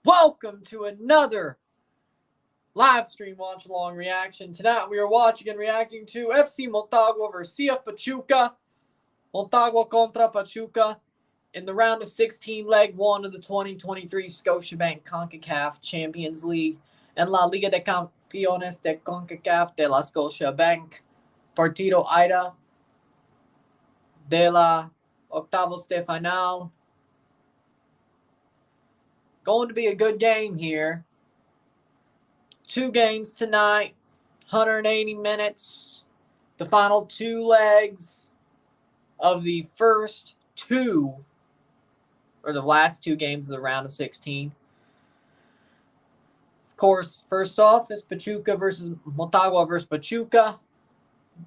Welcome to another live stream watch along reaction. Tonight we are watching and reacting to FC Motagua versus CF Pachuca. Motagua contra Pachuca in the round of 16, leg 1 of the 2023 Scotiabank Concacaf Champions League and La Liga de Campeones de Concacaf de la Scotiabank. Partido ida de la octavos de final. Going to be a good game here. 2 games tonight, 180 minutes. The final 2 legs of the first 2, or the last 2 games of the round of 16. Of course, first off is Pachuca versus Motagua versus Pachuca.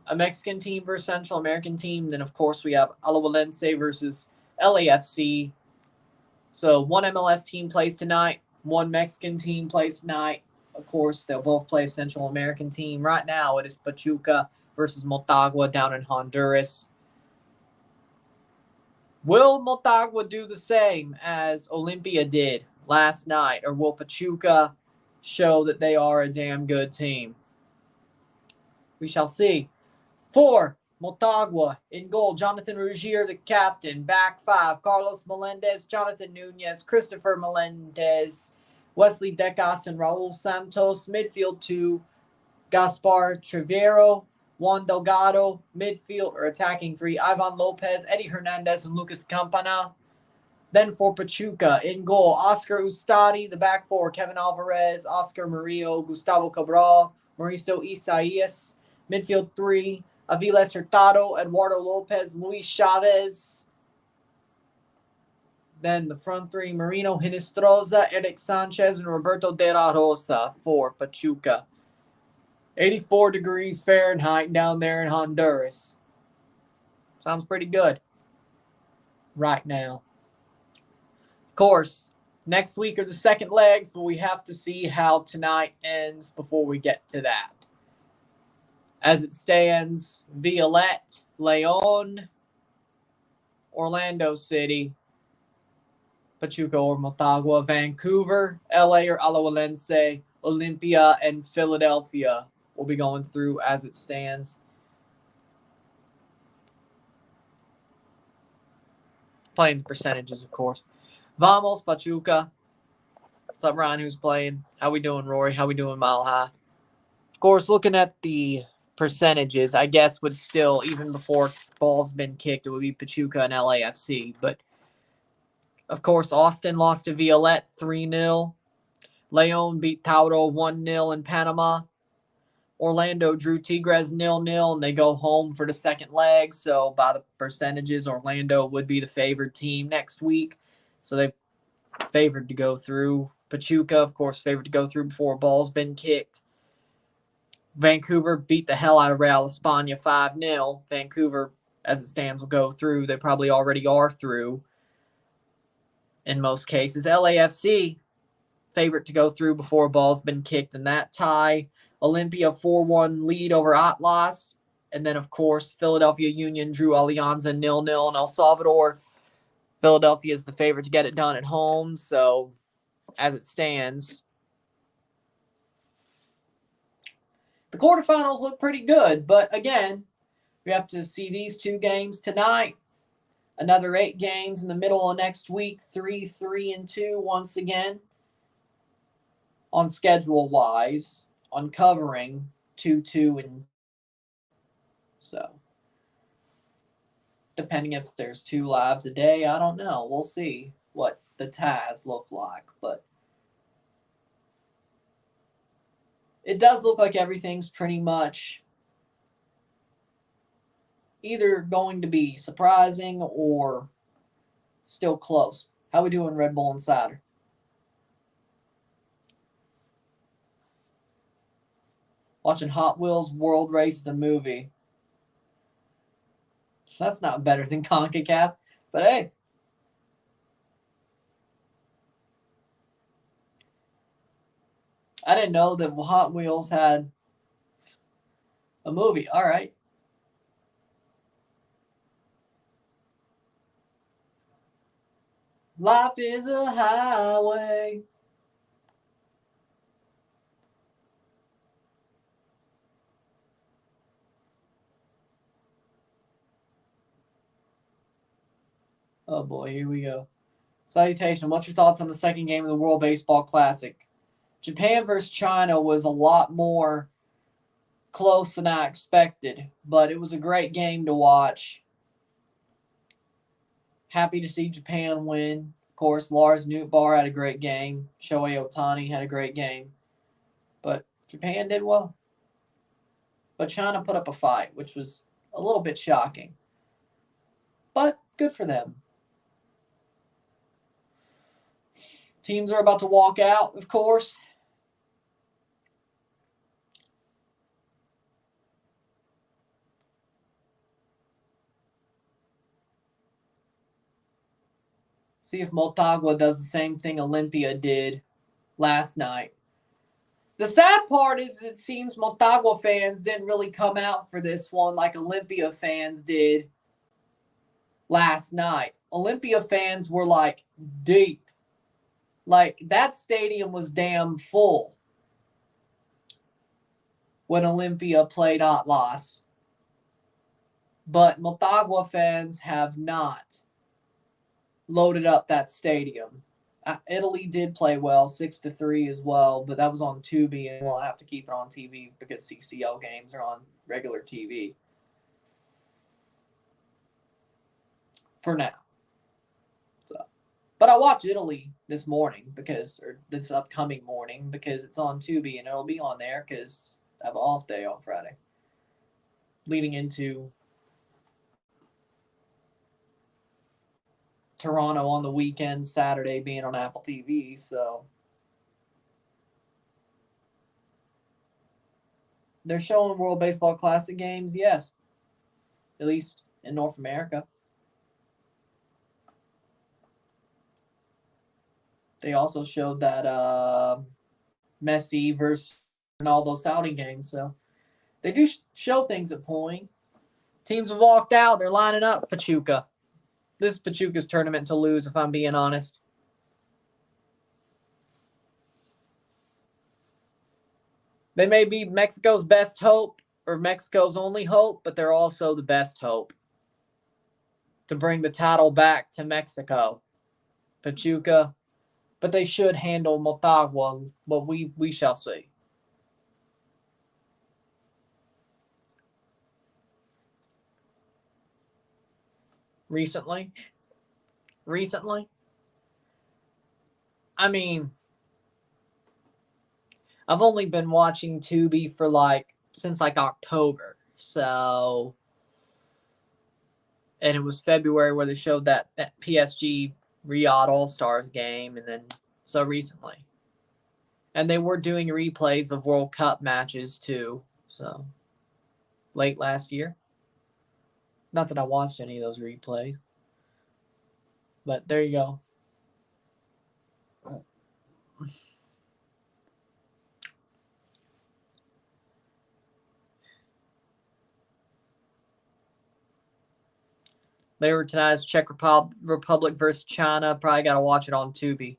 A Mexican team versus Central American team. Then, of course, we have Alajuelense versus LAFC. So, one MLS team plays tonight. One Mexican team plays tonight. Of course, they'll both play a Central American team. Right now, it is Pachuca versus Motagua down in Honduras. Will Motagua do the same as Olimpia did last night? Or will Pachuca show that they are a damn good team? We shall see. For Motagua, in goal, Jonathan Ruggier, the captain. Back 5, Carlos Melendez, Jonathan Nunez, Christopher Melendez, Wesley Decas, and Raul Santos. Midfield 2, Gaspar Trevero, Juan Delgado. Midfield, or attacking 3, Ivan Lopez, Eddie Hernandez, and Lucas Campana. Then for Pachuca, in goal, Oscar Ustadi. The back 4, Kevin Alvarez, Oscar Murillo, Gustavo Cabral, Mauricio Isaias. Midfield 3, Aviles Hurtado, Eduardo Lopez, Luis Chavez. Then the front 3, Marino Hinestroza, Eric Sanchez, and Roberto De La Rosa for Pachuca. 84 degrees Fahrenheit down there in Honduras. Sounds pretty good right now. Of course, next week are the second legs, but we have to see how tonight ends before we get to that. As it stands, Violette, Leon, Orlando City, Pachuca or Motagua, Vancouver, LA or Alajuelense, Olimpia, and Philadelphia will be going through as it stands. Playing the percentages, of course. Vamos, Pachuca. What's up, Ryan, who's playing? How we doing, Rory? How we doing, Mile High? Of course, looking at the percentages, I guess would still, even before ball's been kicked, it would be Pachuca and LAFC. But, of course, Austin lost to Violette 3-0. Leon beat Tauro 1-0 in Panama. Orlando drew Tigres 0-0, and they go home for the second leg. So, by the percentages, Orlando would be the favored team next week. So, they favored to go through. Pachuca, of course, favored to go through before a ball's been kicked. Vancouver beat the hell out of Real España 5-0. Vancouver, as it stands, will go through. They probably already are through in most cases. LAFC, favorite to go through before a ball's been kicked in that tie. Olimpia 4-1 lead over Atlas. And then, of course, Philadelphia Union drew Alianza 0-0 in El Salvador. Philadelphia is the favorite to get it done at home. So, as it stands, the quarterfinals look pretty good, but again, we have to see these 2 games tonight. Another 8 games in the middle of next week, 3, 3, and 2 once again. On schedule-wise, on covering 2, 2, and so. Depending if there's 2 lives a day, I don't know. We'll see what the ties look like, but it does look like everything's pretty much either going to be surprising or still close. How we doing, Red Bull Insider? Watching Hot Wheels World Race the movie. That's not better than CONCACAF, but hey. I didn't know that Hot Wheels had a movie. All right. Life is a highway. Oh boy, here we go. Salutation. What's your thoughts on the second game of the World Baseball Classic? Japan versus China was a lot more close than I expected, but it was a great game to watch. Happy to see Japan win. Of course, Lars Nootbaar had a great game. Shohei Ohtani had a great game. But Japan did well. But China put up a fight, which was a little bit shocking. But good for them. Teams are about to walk out, of course. See if Motagua does the same thing Olympia did last night. The sad part is it seems Motagua fans didn't really come out for this one like Olympia fans did last night. Olympia fans were like deep. Like that stadium was damn full when Olympia played Atlas. But Motagua fans have not loaded up that stadium. Italy did play well, 6-3 as well, but that was on Tubi, and we'll have to keep it on TV because CCL games are on regular TV for now. So, but I watched Italy this morning or this upcoming morning because it's on Tubi, and it'll be on there because I have an off day on Friday, leading into Toronto on the weekend, Saturday being on Apple TV, so they're showing World Baseball Classic games, yes, at least in North America. They also showed that Messi versus Ronaldo Saudi game, so they do show things at points. Teams have walked out, they're lining up Pachuca. This is Pachuca's tournament to lose, if I'm being honest. They may be Mexico's best hope or Mexico's only hope, but they're also the best hope to bring the title back to Mexico. Pachuca, but they should handle Motagua, but we shall see. Recently, I mean, I've only been watching Tubi for since October. So, and it was February where they showed that PSG Riyadh All-Stars game, and then so recently. And they were doing replays of World Cup matches too. So, late last year. Not that I watched any of those replays. But there you go. Later tonight's Czech Republic versus China. Probably got to watch it on Tubi.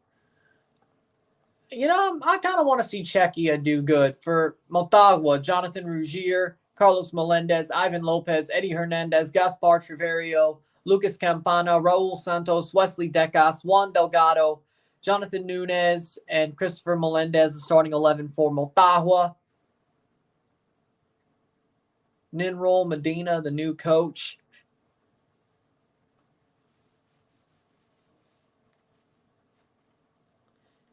I kind of want to see Czechia do good. For Motagua, Jonathan Ruggier, Carlos Melendez, Ivan Lopez, Eddie Hernandez, Gaspar Treverio, Lucas Campana, Raul Santos, Wesley Decas, Juan Delgado, Jonathan Nunez, and Christopher Melendez, the starting 11 for Motagua. Ninrol Medina, the new coach.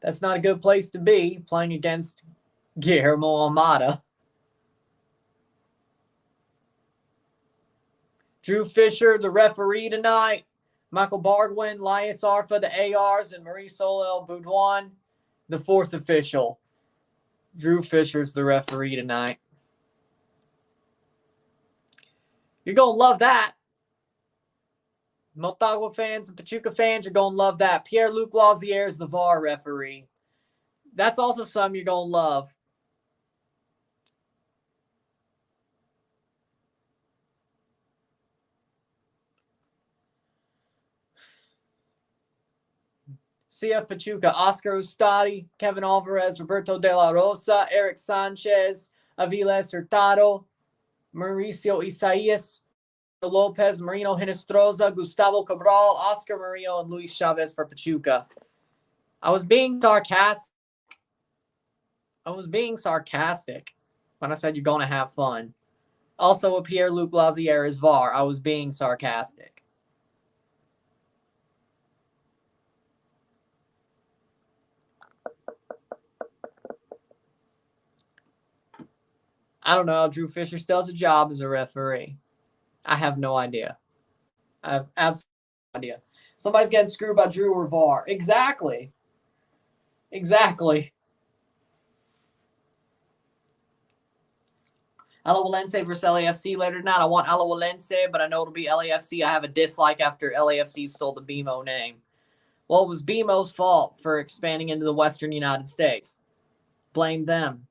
That's not a good place to be, playing against Guillermo Almada. Drew Fisher, the referee tonight. Michael Bardwin, Lias Arfa, the ARs, and Marisol El Boudouin, the fourth official. Drew Fisher's the referee tonight. You're going to love that. Motagua fans and Pachuca fans, you're going to love that. Pierre-Luc Lausier is the VAR referee. That's also something you're going to love. CF Pachuca, Oscar Ustadi, Kevin Alvarez, Roberto De La Rosa, Eric Sanchez, Aviles Hurtado, Mauricio Isaias, Lopez, Marino Hinestroza, Gustavo Cabral, Oscar Murillo, and Luis Chavez for Pachuca. I was being sarcastic. When I said you're going to have fun. Also, a Pierre-Luc Lazier is VAR. I was being sarcastic. I don't know. Drew Fisher still has a job as a referee. I have no idea. I have absolutely no idea. Somebody's getting screwed by Drew or VAR. Exactly. Alajuelense versus LAFC later tonight. I want Alajuelense, but I know it'll be LAFC. I have a dislike after LAFC stole the BMO name. Well, it was BMO's fault for expanding into the Western United States. Blame them.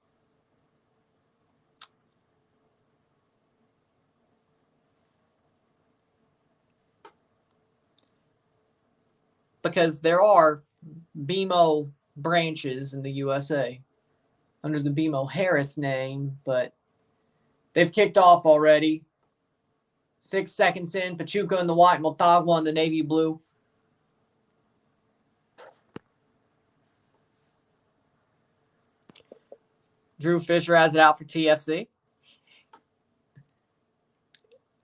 Because there are BMO branches in the USA under the BMO Harris name, but they've kicked off already. 6 seconds in, Pachuca in the white, Motagua in the navy blue. Drew Fisher has it out for TFC.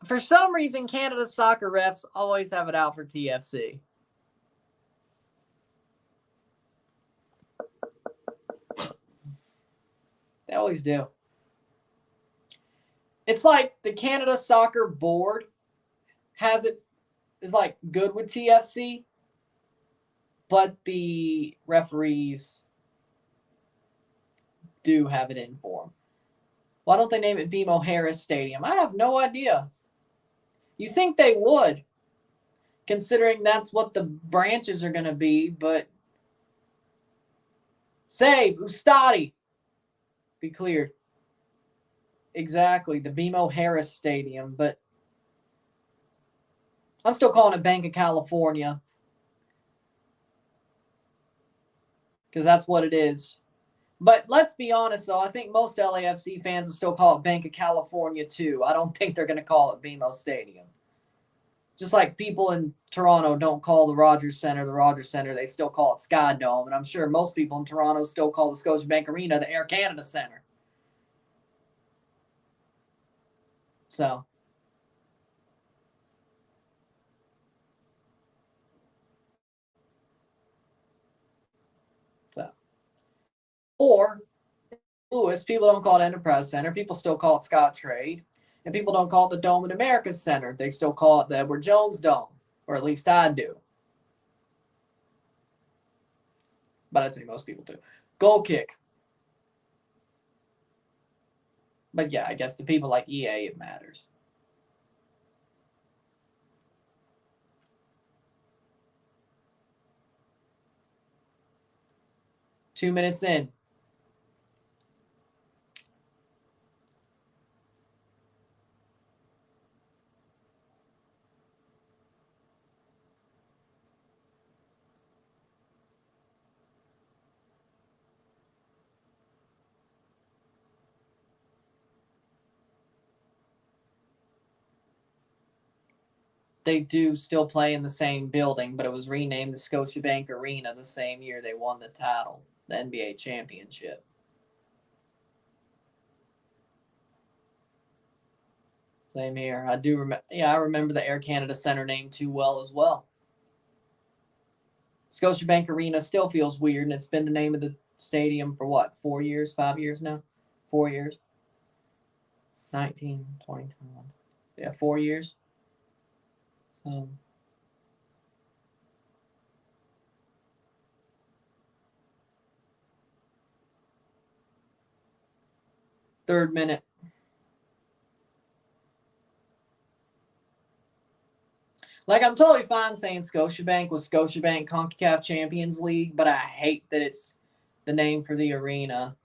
For some reason, Canada's soccer refs always have it out for TFC. They always do. It's like the Canada Soccer Board is like good with TFC, but the referees do have it in for them. Why don't they name it BMO Harris Stadium? I have no idea. You think they would, considering that's what the branches are going to be, but save, Ustadi. Be cleared. Exactly, the BMO Harris Stadium, but I'm still calling it Bank of California because that's what it is. But let's be honest, though. I think most LAFC fans will still call it Bank of California, too. I don't think they're going to call it BMO Stadium. Just like people in Toronto don't call the Rogers Centre the Rogers Centre, they still call it Sky Dome. And I'm sure most people in Toronto still call the Scotiabank Arena the Air Canada Centre. So. Or Lewis, people don't call it Enterprise Center. People still call it Scott Trade. And people don't call it the Dome in America Center. They still call it the Edward Jones Dome. Or at least I do. But I'd say most people do. Goal kick. But yeah, I guess to people like EA, it matters. Two minutes in. They do still play in the same building, but it was renamed the Scotiabank Arena the same year they won the title, the NBA championship. Same here. I do remember. Yeah, I remember the Air Canada Center name too well as well. Scotiabank Arena still feels weird, and it's been the name of the stadium for what, 4 years, 5 years now? 4 years. 19, 20, 21. Yeah, 4 years. Third minute. Like, I'm totally fine saying Scotiabank was Scotiabank Concacaf Champions League, but I hate that it's the name for the arena.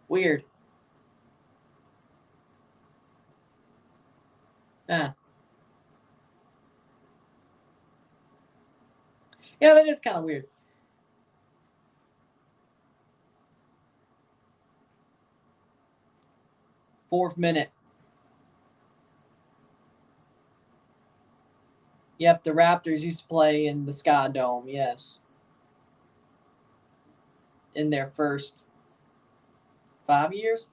Weird. Yeah, that is kind of weird. Fourth minute. Yep, the Raptors used to play in the Sky Dome, yes. In their first 5 years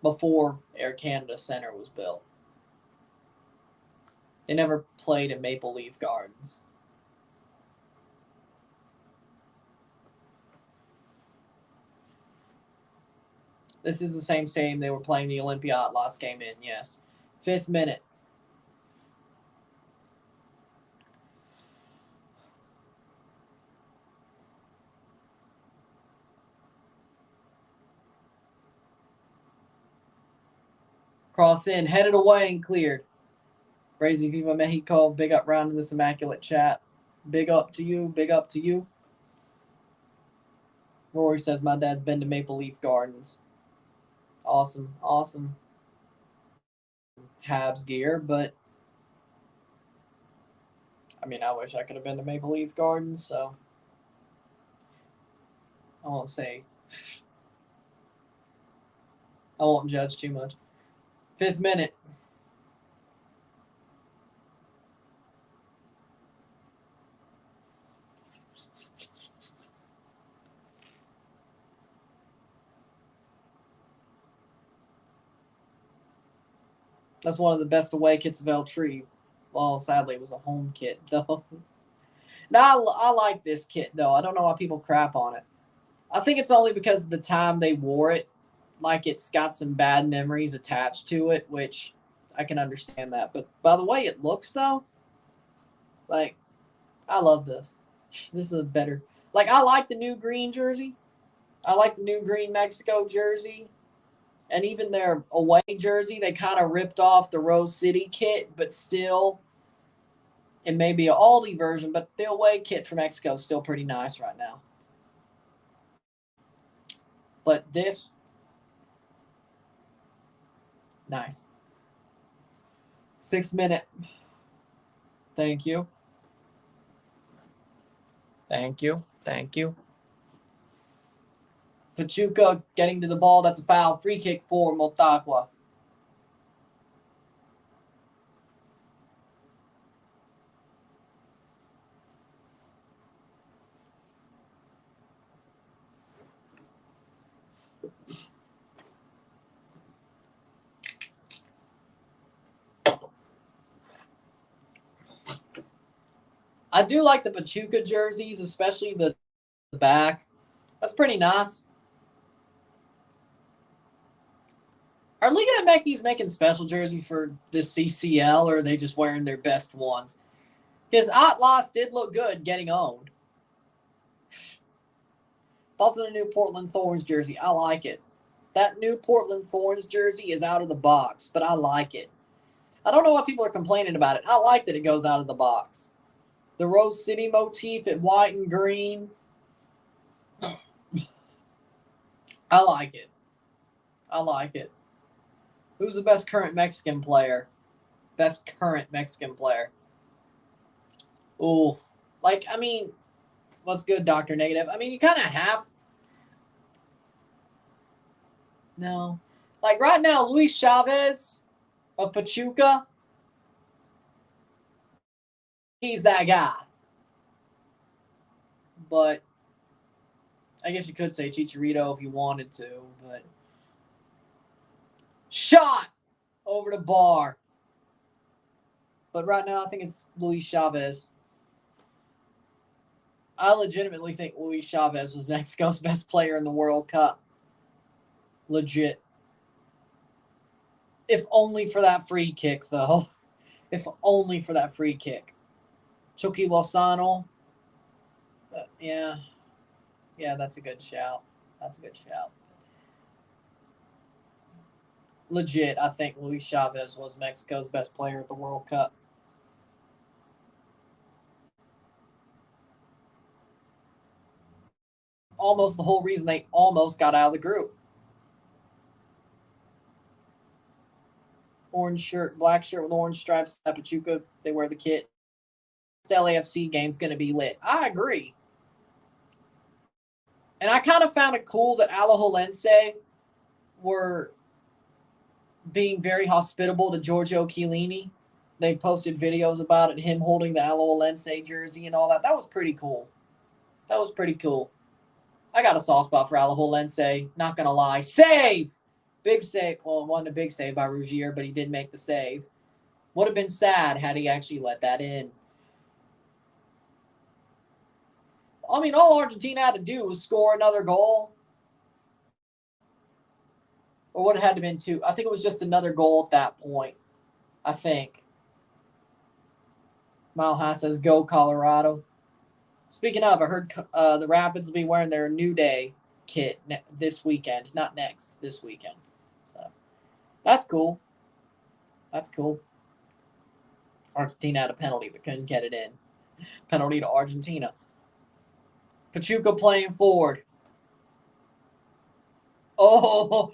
before Air Canada Center was built. They never played at Maple Leaf Gardens. This is the same stadium they were playing the Olympiad last game in, yes. 5th minute. Cross in, headed away and cleared. Crazy Viva Mexico, big up round in this immaculate chat. Big up to you, big up to you. Rory says, my dad's been to Maple Leaf Gardens. Awesome, awesome. Habs gear, but I mean, I wish I could have been to Maple Leaf Gardens, so I won't say. I won't judge too much. 5th minute. That's one of the best away kits of Tree. Well, sadly, it was a home kit, though. Now, I like this kit, though. I don't know why people crap on it. I think it's only because of the time they wore it. Like, it's got some bad memories attached to it, which I can understand that. But by the way it looks, though, like, I love this. This is a better. Like, I like the new green jersey. I like the new green Mexico jersey. And even their away jersey, they kind of ripped off the Rose City kit, but still, it may be an Aldi version, but the away kit for Mexico is still pretty nice right now. But this, nice. 6th minute. Thank you. Thank you. Thank you. Pachuca getting to the ball. That's a foul. Free kick for Motagua. I do like the Pachuca jerseys, especially the back. That's pretty nice. Are Liga MX making special jersey for the CCL, or are they just wearing their best ones? Because Atlas did look good getting owned. Also, the new Portland Thorns jersey. I like it. That new Portland Thorns jersey is out of the box, but I like it. I don't know why people are complaining about it. I like that it goes out of the box. The Rose City motif at white and green. I like it. I like it. Who's the best current Mexican player? Best current Mexican player. Ooh. Like, I mean, what's good, Dr. Negative? I mean, you kind of have. No. Like, right now, Luis Chavez of Pachuca, he's that guy. But I guess you could say Chicharito if you wanted to, but shot over the bar. But right now, I think it's Luis Chavez. I legitimately think Luis Chavez was Mexico's best player in the World Cup. Legit. If only for that free kick, though. If only for that free kick. Chucky Lozano. Yeah. Yeah, that's a good shout. That's a good shout. Legit, I think Luis Chavez was Mexico's best player at the World Cup. Almost the whole reason they almost got out of the group. Orange shirt, black shirt with orange stripes at Pachuca. They wear the kit. The LAFC game's going to be lit. I agree. And I kind of found it cool that Alajuelense were being very hospitable to Giorgio Chiellini. They posted videos about it, him holding the Aloalense jersey and all that. That was pretty cool. That was pretty cool. I got a soft spot for Aloalense, not going to lie. Save! Big save. Well, it wasn't a big save by Rougier, but he did make the save. Would have been sad had he actually let that in. I mean, all Argentina had to do was score another goal. Or would it had to been two? I think it was just another goal at that point. I think. Malha says, go Colorado. Speaking of, I heard the Rapids will be wearing their New Day kit this weekend. Not next, this weekend. So, that's cool. That's cool. Argentina had a penalty but couldn't get it in. Penalty to Argentina. Pachuca playing forward. Oh,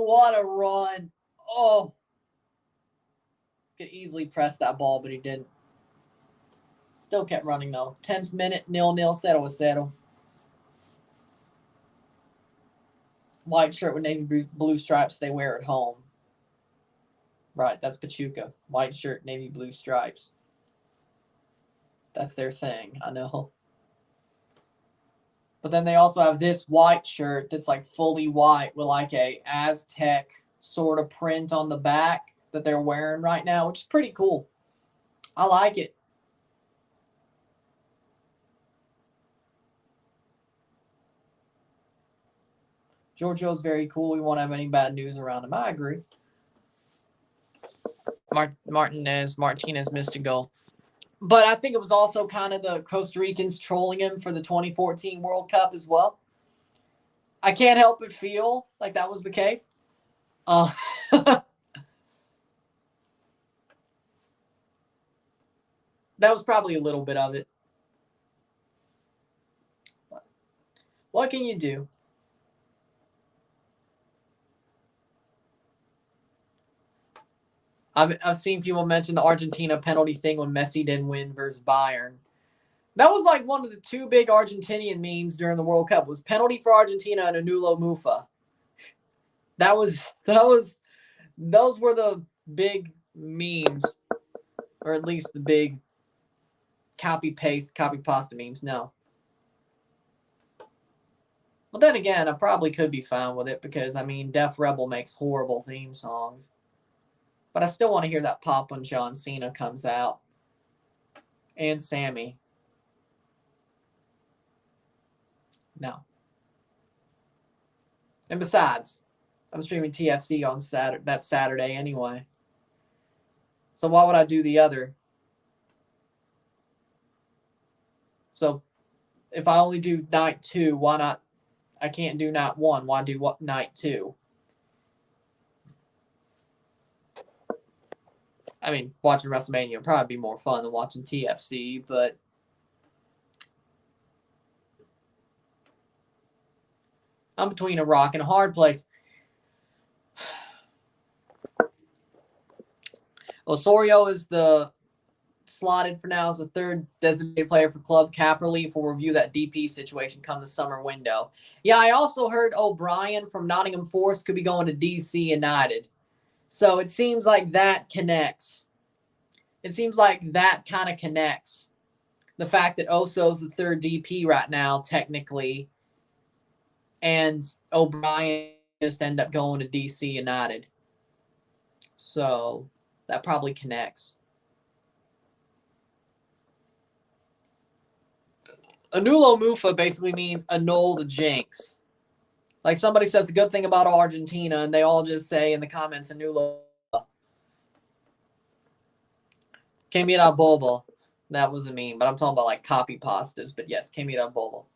what a run. Oh. Could easily press that ball, but he didn't. Still kept running, though. 10th minute, 0-0, 0-0. White shirt with navy blue stripes they wear at home. Right, that's Pachuca. White shirt, navy blue stripes. That's their thing, I know. But then they also have this white shirt that's like fully white with like a Aztec sort of print on the back that they're wearing right now, which is pretty cool. I like it. Giorgio's very cool. We won't have any bad news around him. I agree. Martinez missed a goal. But I think it was also kind of the Costa Ricans trolling him for the 2014 World Cup as well. I can't help but feel like that was the case. That was probably a little bit of it. What can you do? I've seen people mention the Argentina penalty thing when Messi didn't win versus Bayern. That was like one of the two big Argentinian memes during the World Cup was penalty for Argentina and Anulo Mufa. Those were the big memes, or at least the big copy pasta memes. No. Well, then again, I probably could be fine with it because, I mean, Def Rebel makes horrible theme songs. But I still want to hear that pop when John Cena comes out. And Sammy. No. And besides, I'm streaming TFC on that Saturday anyway. So why would I do the other? So if I only do night 2, why not? I can't do night 1. Why do night 2? I mean, watching WrestleMania would probably be more fun than watching TFC, but I'm between a rock and a hard place. Osorio is slotted for now as the third designated player for Club Cap Relief. We'll review that DP situation come the summer window. Yeah, I also heard O'Brien from Nottingham Forest could be going to DC United. So it seems like that connects. It seems like that kind of connects. The fact that Oso's the third DP right now, technically, and O'Brien just end up going to DC United. So that probably connects. Anulo Mufa basically means annul the jinx. Like somebody says a good thing about Argentina, and they all just say in the comments, Anulo. Que mira bobo. That was a meme, but I'm talking about like copy pastas. But yes, que mira bobo.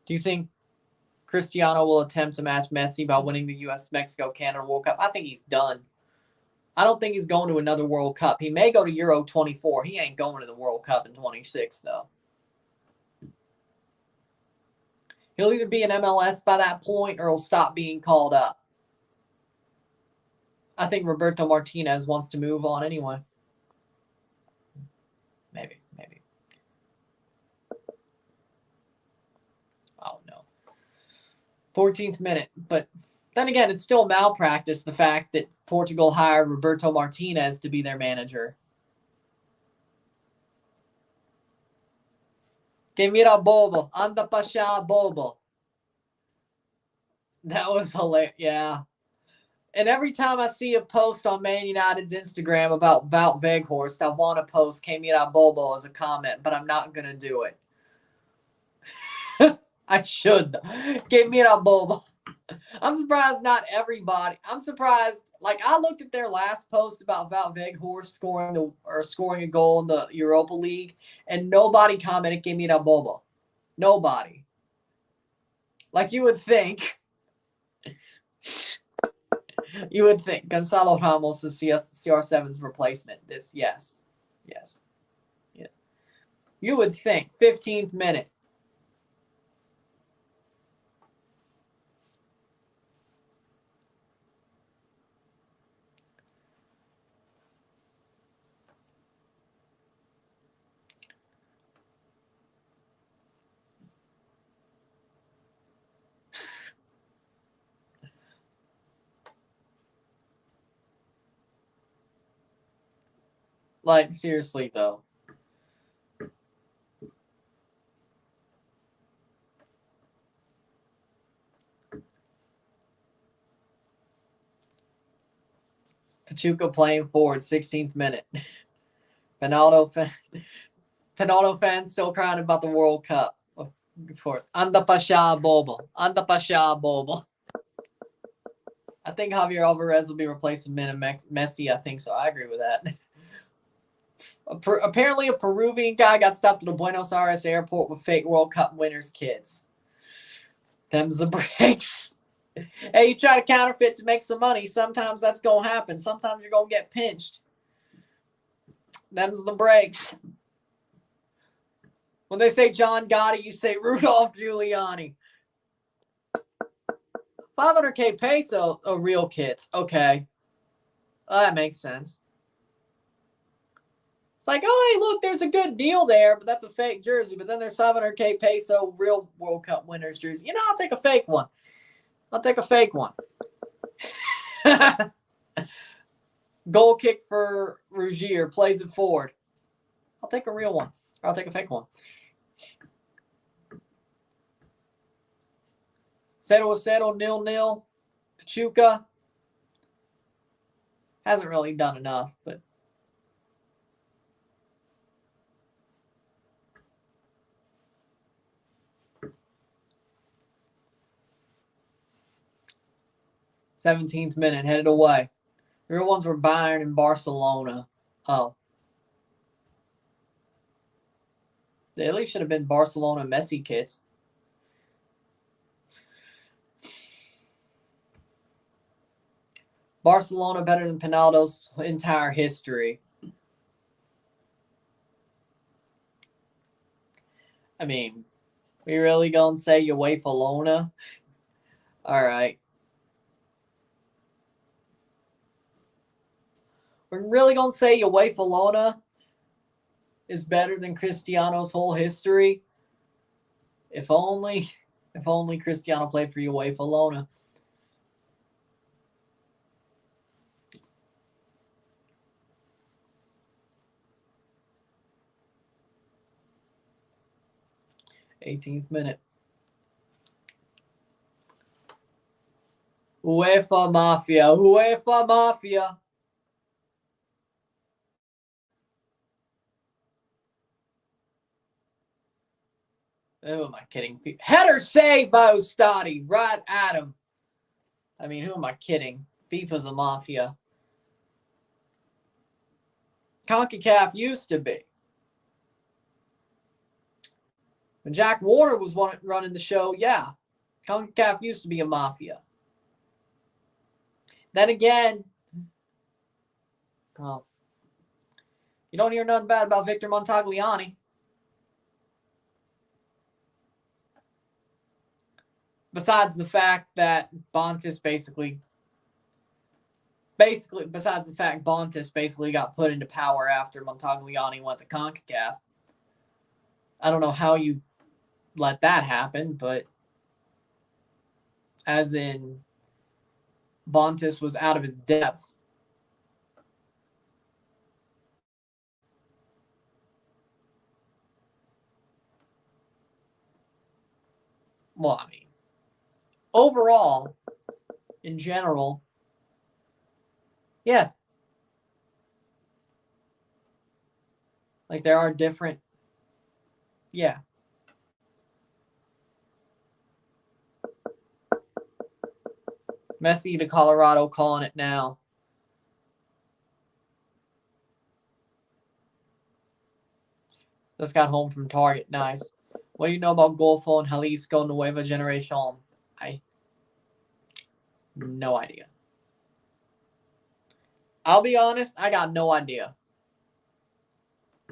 Do you think Cristiano will attempt to match Messi by winning the U.S., Mexico, Canada World Cup? I think he's done. I don't think he's going to another World Cup. He may go to Euro 24. He ain't going to the World Cup in 26, though. He'll either be in MLS by that point or he'll stop being called up. I think Roberto Martinez wants to move on anyway. Maybe. 14th minute. But then again, it's still malpractice, the fact that Portugal hired Roberto Martinez to be their manager. Que mira bobo. Anda pasha bobo. That was hilarious. Yeah. And every time I see a post on Man United's Instagram about Wout Weghorst, I want to post Que mira bobo as a comment, but I'm not going to do it. I should. Que mira bobo. I'm surprised not everybody. I'm surprised. Like, I looked at their last post about Wout Weghorst scoring a goal in the Europa League, and nobody commented "Que mira bobo." Nobody. Like, you would think. You would think Gonzalo Ramos is CR7's replacement. Yes. You would think. 15th minute. Like, seriously, though. Pachuca playing forward, 16th minute. Penaldo fans still crying about the World Cup. Of course. Anda pasha bobo. Anda pasha bobo. I think Javier Alvarez will be replacing Messi. I think so. I agree with that. Apparently, a Peruvian guy got stopped at a Buenos Aires airport with fake World Cup winners' kids. Them's the breaks. Hey, you try to counterfeit to make some money. Sometimes that's going to happen. Sometimes you're going to get pinched. Them's the breaks. When they say John Gotti, you say Rudolph Giuliani. 500K peso, real kits. Okay. That makes sense. It's like, oh, hey, look, there's a good deal there, but that's a fake jersey. But then there's 500K peso real World Cup winners jersey. You know, I'll take a fake one. Goal kick for Rugier. Plays it forward. I'll take a real one. Or I'll take a fake one. 0-0, 0-0. Pachuca hasn't really done enough, but '17th minute, headed away. The real ones were Bayern and Barcelona. Oh. They at least should have been Barcelona Messi kits. Barcelona better than Penaldo's entire history. I mean, we really gonna say UEFA? All right. We're really gonna say UEFA is better than Cristiano's whole history? If only Cristiano played for UEFA. 18th minute. UEFA Mafia. Who am I kidding? Header save by Ostati. Right at him. I mean, who am I kidding? FIFA's a mafia. Concacaf used to be. When Jack Warner was running the show, yeah. Concacaf used to be a mafia. Then again, well, you don't hear nothing bad about Victor Montagliani. Besides the fact that Bontis basically got put into power after Montagliani went to CONCACAF. I don't know how you let that happen, but As in, Bontis was out of his depth. Well, I mean, overall, in general, yes. Like, there are different, yeah. Messi to Colorado, calling it now. Just got home from Target. Nice. What do you know about Golfo and Jalisco Nueva Generación? No idea. I'll be honest, I got no idea.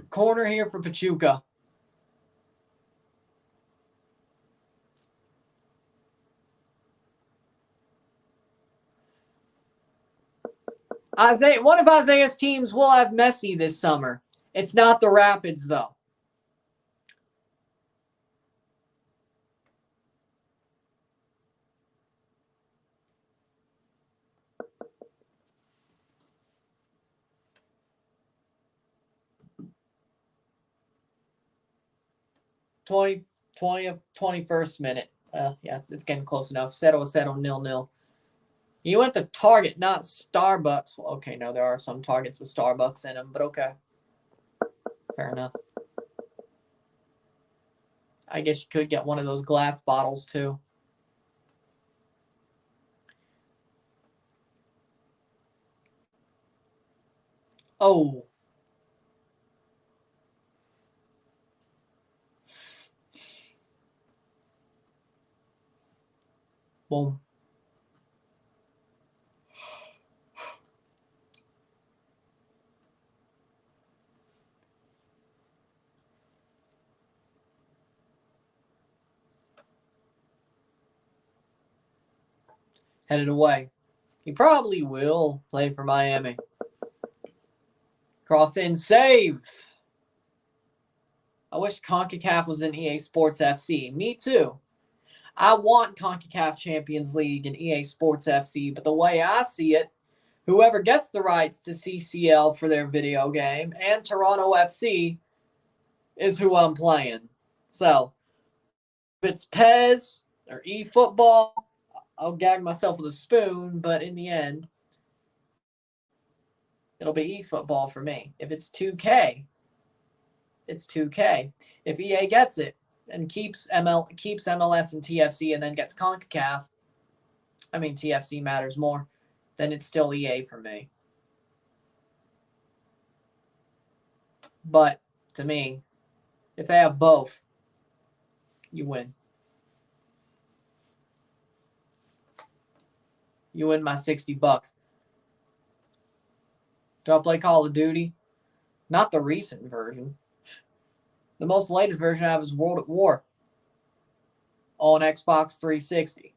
Corner here for Pachuca. One of Isaiah's teams will have Messi this summer. It's not the Rapids, though. Twenty 21st minute. Yeah, it's getting close enough. 0-0, 0-0. You went to Target, not Starbucks. Well, okay, no, there are some Targets with Starbucks in them, but okay. Fair enough. I guess you could get one of those glass bottles, too. Oh. Boom. Headed away. He probably will play for Miami. Cross in, save. I wish Concacaf was in EA Sports FC. Me too. I want Concacaf Champions League and EA Sports FC, but the way I see it, whoever gets the rights to CCL for their video game and Toronto FC is who I'm playing. So, if it's PES or eFootball, I'll gag myself with a spoon, but in the end, it'll be eFootball for me. If it's 2K, it's 2K. If EA gets it and keeps MLS and TFC and then gets CONCACAF, I mean TFC matters more, then it's still EA for me. But to me, if they have both, you win. You win my $60. Do I play Call of Duty? Not the recent version. The most latest version I have is World at War on Xbox 360,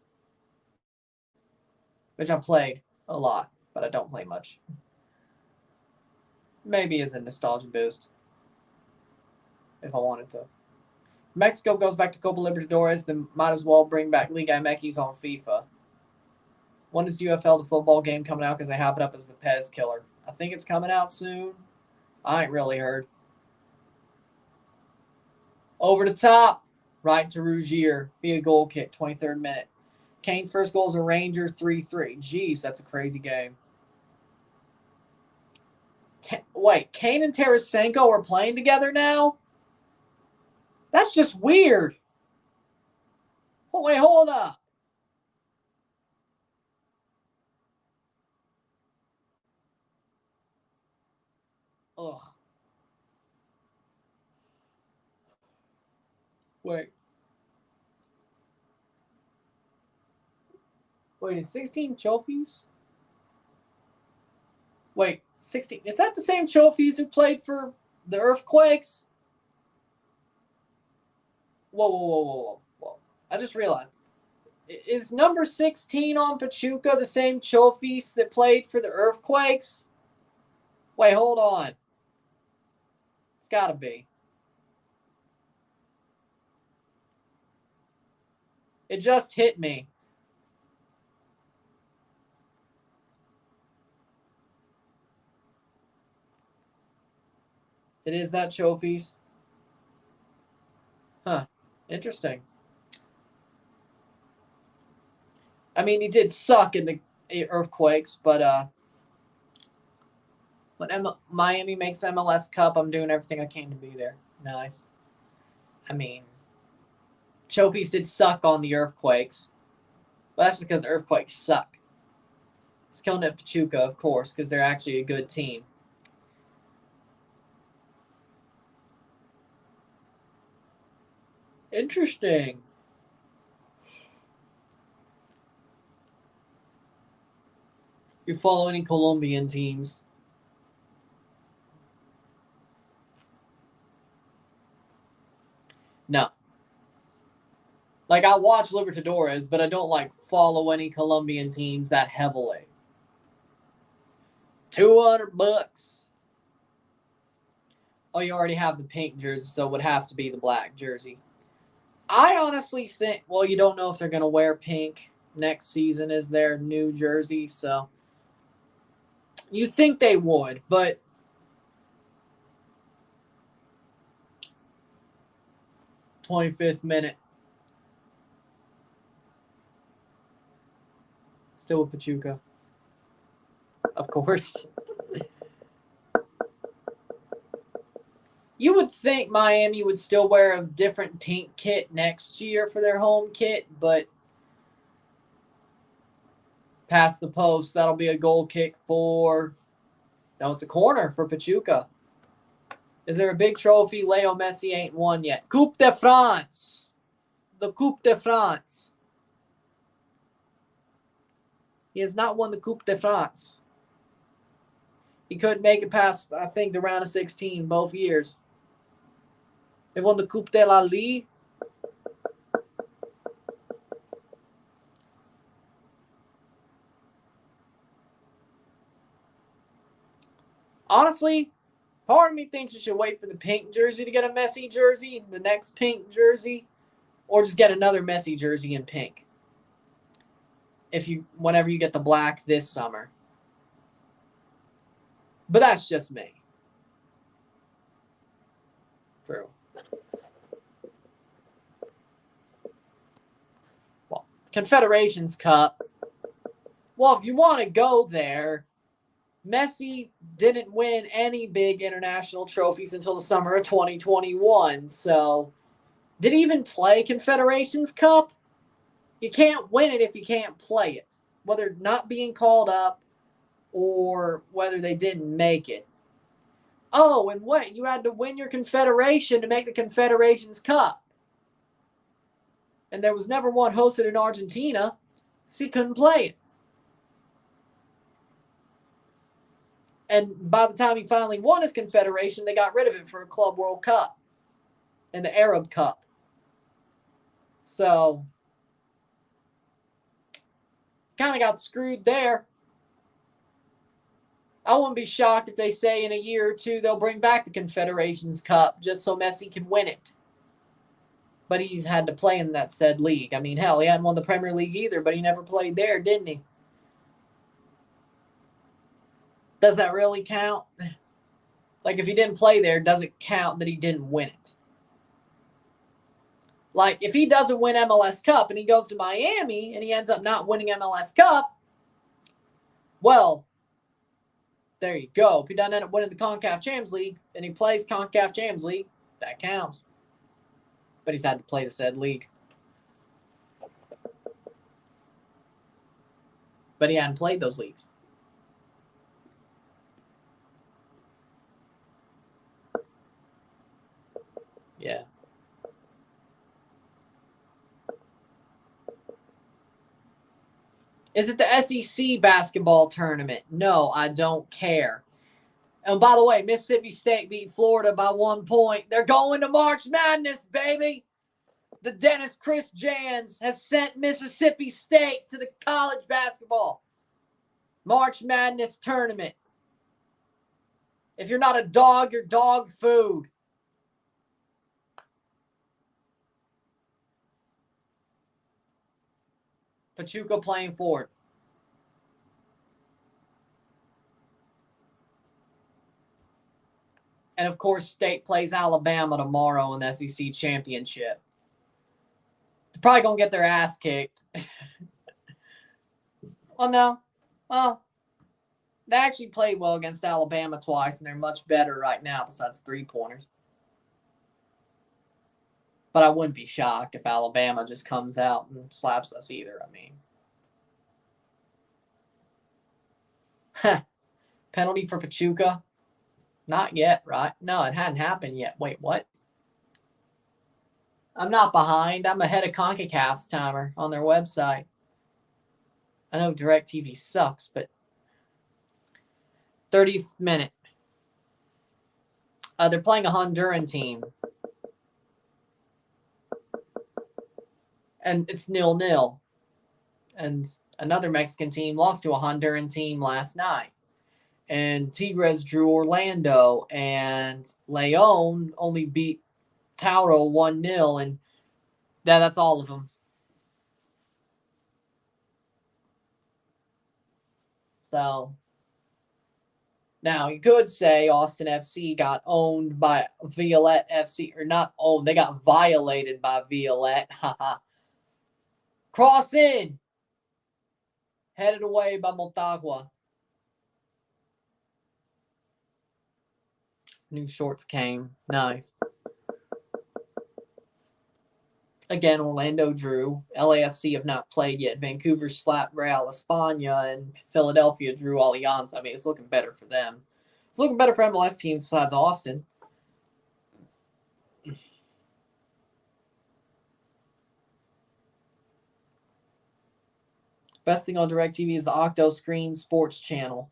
which I played a lot, but I don't play much. Maybe as a nostalgia boost, if I wanted to. If Mexico goes back to Copa Libertadores, then might as well bring back Liga MX on FIFA. When is UFL the football game coming out? Because they have it up as the PES killer. I think it's coming out soon. I ain't really heard. Over the top. Right to Rougier. Be a goal kick. 23rd minute. Kane's first goal is a Rangers 3-3. Jeez, that's a crazy game. Wait, Kane and Tarasenko are playing together now? That's just weird. Oh, wait, hold up. Ugh. Wait. Wait, it's 16 trophies? Wait, 16. Is that the same trophies who played for the Earthquakes? Whoa. I just realized. Is number 16 on Pachuca the same trophies that played for the Earthquakes? Wait, hold on. It's got to be. It just hit me. It is that trophies. Huh. Interesting. I mean, he did suck in the earthquakes, but when Miami makes MLS Cup, I'm doing everything I can to be there. Nice. I mean, trophies did suck on the earthquakes, but that's just because the earthquakes suck. It's killing at Pachuca, of course, because they're actually a good team. Interesting. You follow any Colombian teams? No. Like, I watch Libertadores, but I don't, like, follow any Colombian teams that heavily. $200. Oh, you already have the pink jersey, so it would have to be the black jersey. I honestly think, well, you don't know if they're going to wear pink next season as their new jersey, so you think they would, but 25th minute. Still with Pachuca. Of course. You would think Miami would still wear a different pink kit next year for their home kit, but past the post, that'll be a goal kick for... No, it's a corner for Pachuca. Is there a big trophy Leo Messi ain't won yet? Coupe de France. The Coupe de France. He has not won the Coupe de France. He couldn't make it past, I think, the round of 16 both years. They won the Coupe de la Ligue. Honestly, part of me thinks you should wait for the pink jersey to get a Messi jersey, the next pink jersey, or just get another Messi jersey in pink. Whenever you get the black this summer. But that's just me. True. Well, Confederations Cup. Well, if you want to go there, Messi didn't win any big international trophies until the summer of 2021. So, did he even play Confederations Cup? You can't win it if you can't play it, whether not being called up or whether they didn't make it. Oh, and wait, you had to win your confederation to make the Confederations Cup. And there was never one hosted in Argentina, so he couldn't play it. And by the time he finally won his confederation, they got rid of it for a Club World Cup and the Arab Cup. So, kind of got screwed there. I wouldn't be shocked if they say in a year or two they'll bring back the Confederations Cup just so Messi can win it. But he's had to play in that said league. I mean, hell, he hadn't won the Premier League either, but he never played there, didn't he? Does that really count? Like, if he didn't play there, does it count that he didn't win it? Like, if he doesn't win MLS Cup and he goes to Miami and he ends up not winning MLS Cup, well, there you go. If he doesn't end up winning the Concacaf Champions League and he plays Concacaf Champions League, that counts. But he's had to play the said league. But he hadn't played those leagues. Yeah. Is it the SEC basketball tournament? No, I don't care. And by the way, Mississippi State beat Florida by 1 point. They're going to March Madness, baby. The Dennis Chris Jans has sent Mississippi State to the college basketball March Madness tournament. If you're not a dog, you're dog food. Pachuca playing forward. And, of course, State plays Alabama tomorrow in the SEC Championship. They're probably going to get their ass kicked. Well, no. Well, they actually played well against Alabama twice, and they're much better right now besides three-pointers. But I wouldn't be shocked if Alabama just comes out and slaps us either. I mean. Penalty for Pachuca? Not yet, right? No, it hadn't happened yet. Wait, what? I'm not behind. I'm ahead of Concacaf's timer on their website. I know DirecTV sucks, but 30th minute. They're playing a Honduran team. And it's 0-0. And another Mexican team lost to a Honduran team last night. And Tigres drew Orlando. And León only beat Tauro 1-0. And that's all of them. So, now you could say Austin FC got owned by Violette FC. Or not owned. They got violated by Violette. Haha. Cross in. Headed away by Motagua. New shorts came. Nice. Again, Orlando drew. LAFC have not played yet. Vancouver slapped Real España, and Philadelphia drew Allianz. I mean, it's looking better for them. It's looking better for MLS teams besides Austin. Best thing on DirecTV is the Octo Screen Sports channel.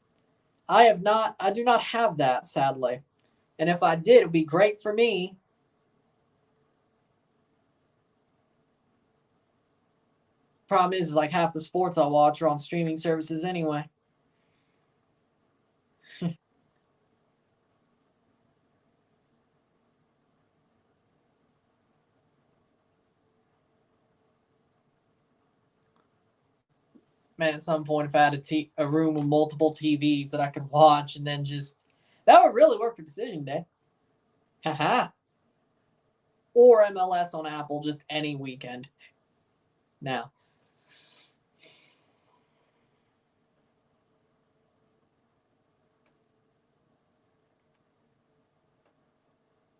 I do not have that, sadly. And if I did, it would be great for me. Problem is like half the sports I watch are on streaming services anyway. Man, at some point, if I had a room with multiple TVs that I could watch and then just... That would really work for Decision Day. Haha. Or MLS on Apple just any weekend. Now.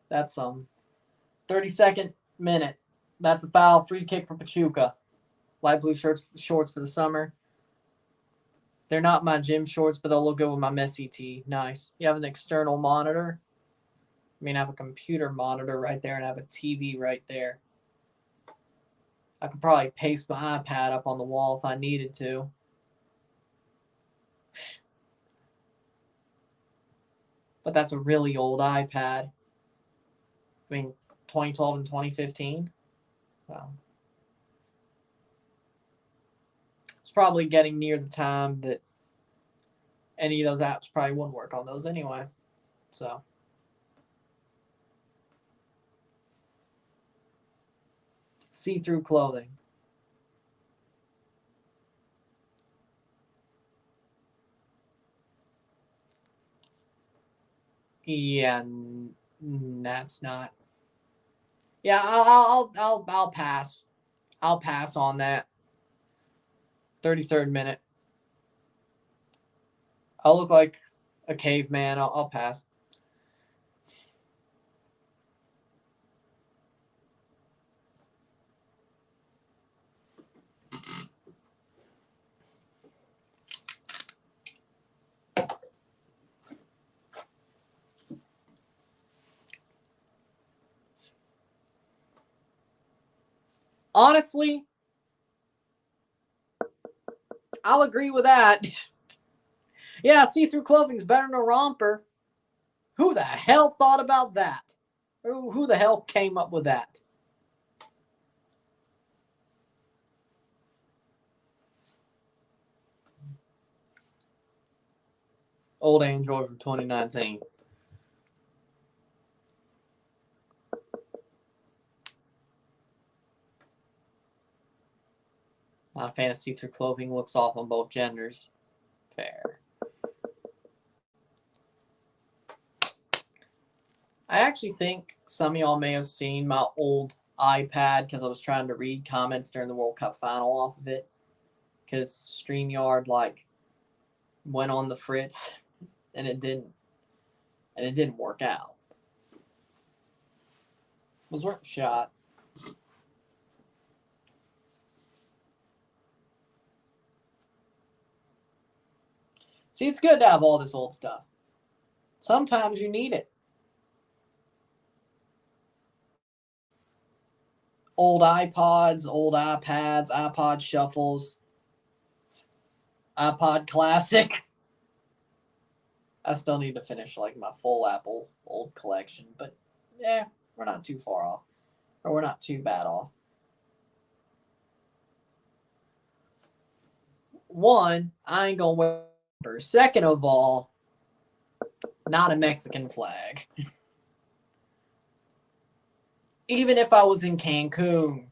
That's 32nd minute. That's a foul. Free kick for Pachuca. Light blue shorts for the summer. They're not my gym shorts, but they'll look good with my messy tee. Nice. You have an external monitor. I mean, I have a computer monitor right there and I have a TV right there. I could probably paste my iPad up on the wall if I needed to. But that's a really old iPad. I mean, 2012 and 2015. So it's probably getting near the time that any of those apps probably wouldn't work on those anyway. So see-through clothing. Yeah, that's not. Yeah, I'll pass. I'll pass on that. 33rd minute. I'll look like a caveman. I'll pass. Honestly, I'll agree with that. Yeah, see-through clothing is better than a romper. Who the hell thought about that? Who the hell came up with that? Old Android from 2019. Not a fan of see-through clothing. Looks off on both genders. Fair. I actually think some of y'all may have seen my old iPad because I was trying to read comments during the World Cup final off of it. Because StreamYard went on the fritz and it didn't work out. It was worth a shot. See, it's good to have all this old stuff. Sometimes you need it. Old iPods, old iPads, iPod shuffles, iPod Classic. I still need to finish my full Apple old collection, but yeah, we're not too far off. Or we're not too bad off. One, I ain't gonna wear. Second of all, not a Mexican flag. Even if I was in Cancun.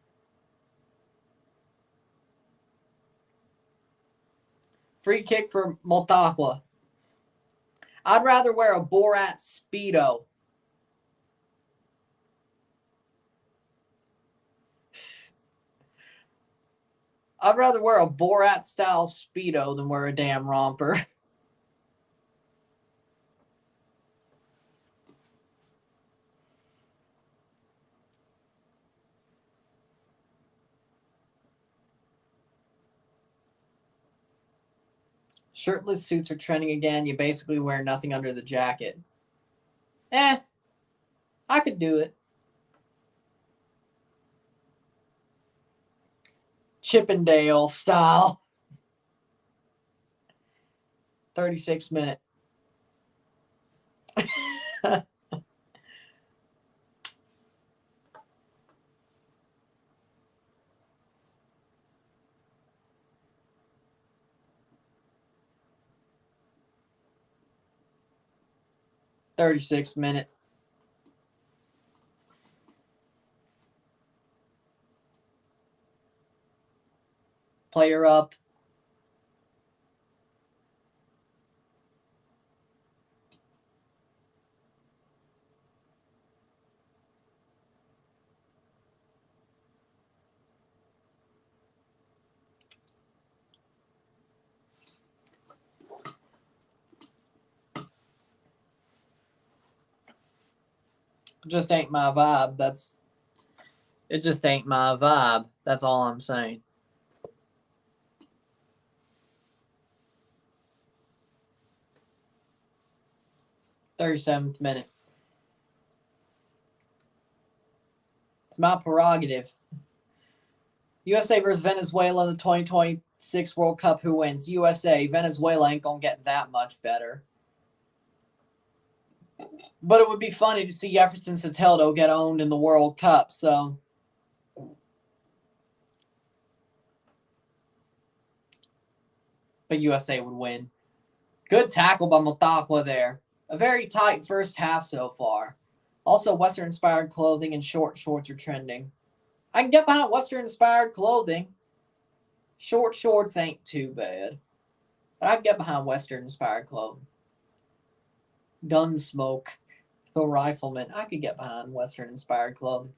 Free kick for Motagua. I'd rather wear a Borat Speedo. I'd rather wear a Borat-style Speedo than wear a damn romper. Shirtless suits are trending again. You basically wear nothing under the jacket. I could do it. Chippendale style. 36 minute. 36 minute. Player up. Just ain't my vibe. It just ain't my vibe. That's all I'm saying. "37th minute. It's my prerogative. USA versus Venezuela in the 2026 World Cup. Who wins? USA. Venezuela ain't gonna get that much better. But it would be funny to see Jefferson Soteldo get owned in the World Cup, so. But USA would win. Good tackle by Motagua there. A very tight first half so far. Also, Western-inspired clothing and short shorts are trending. I can get behind Western-inspired clothing. Short shorts ain't too bad. But I can get behind Western-inspired clothing. Gunsmoke. The rifleman. I could get behind Western-inspired clothing.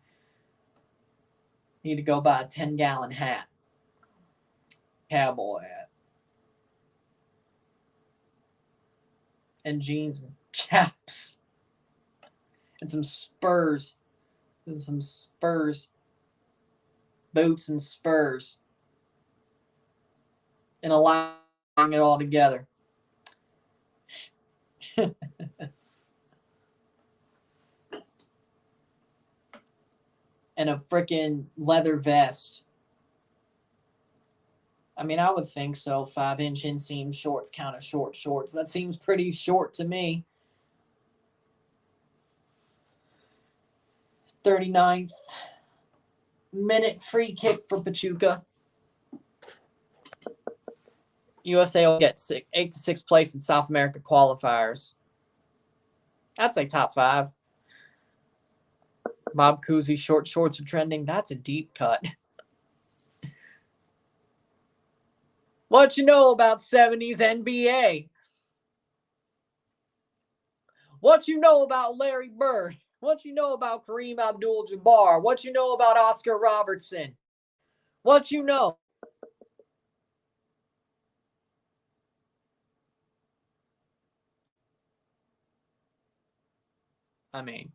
Need to go buy a 10-gallon hat. Cowboy hat. And jeans and chaps. And some spurs. Boots and spurs. And allowing it all together. And a freaking leather vest. I mean, I would think so. 5-inch inseam shorts count as short shorts. That seems pretty short to me. 39th minute free kick for Pachuca. USA will get 8 to 6 place in South America qualifiers. I'd say top 5. Bob Cousy, short shorts are trending. That's a deep cut. What you know about 70s NBA? What you know about Larry Bird? What you know about Kareem Abdul-Jabbar? What you know about Oscar Robertson? What you know? I mean,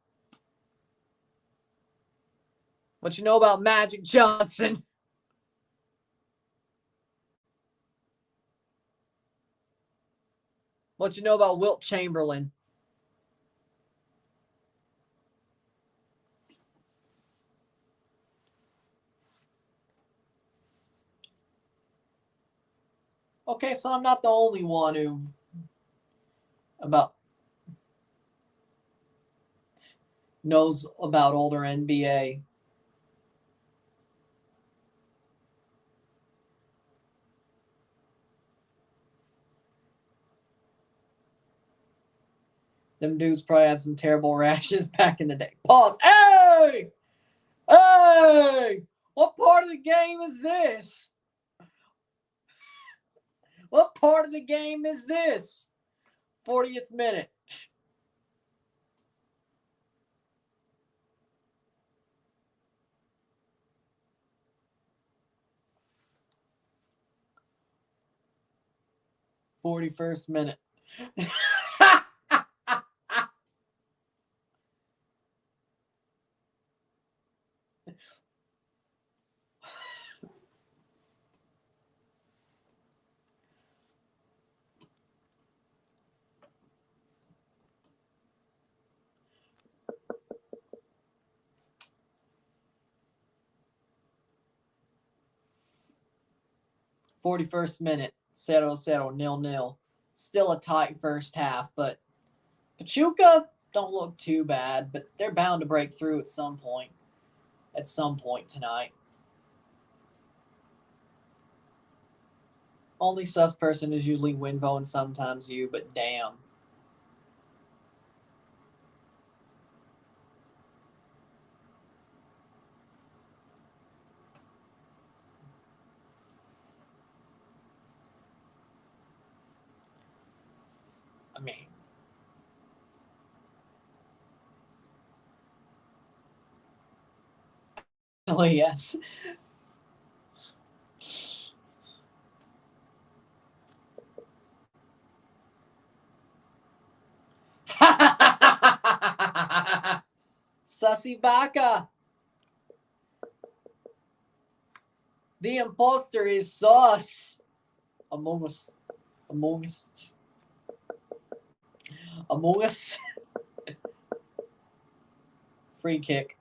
what you know about Magic Johnson? What you know about Wilt Chamberlain? Okay, so I'm not the only one who knows about older NBA. Them dudes probably had some terrible rashes back in the day. Pause. Hey! Hey! What part of the game is this? What part of the game is this? 40th minute. '41st minute. 41st minute. 0-0, 0-0. Still a tight first half, but Pachuca don't look too bad, but they're bound to break through at some point. At some point tonight. Only sus person is usually Winvo and sometimes you, but damn. I mean, oh yes. Sussy Baka. The imposter is sus. Among Us. Among Us. Among Us. Free kick.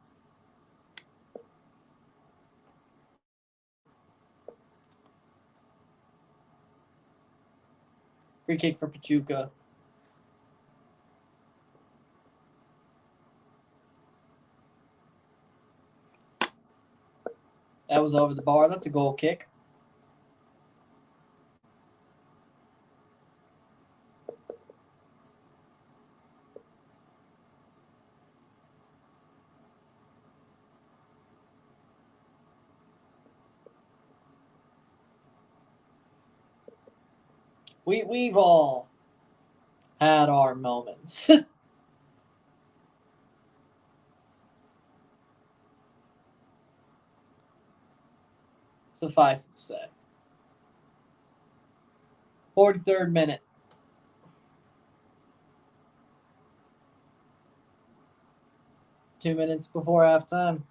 Free kick for Pachuca. That was over the bar. That's a goal kick. We've all had our moments. Suffice to say. 43rd minute. Two minutes before halftime.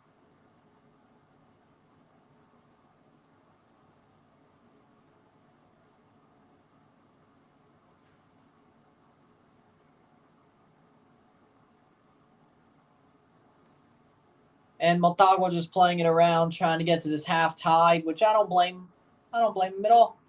And Motagua just playing it around, trying to get to this half tied, which I don't blame. I don't blame him at all.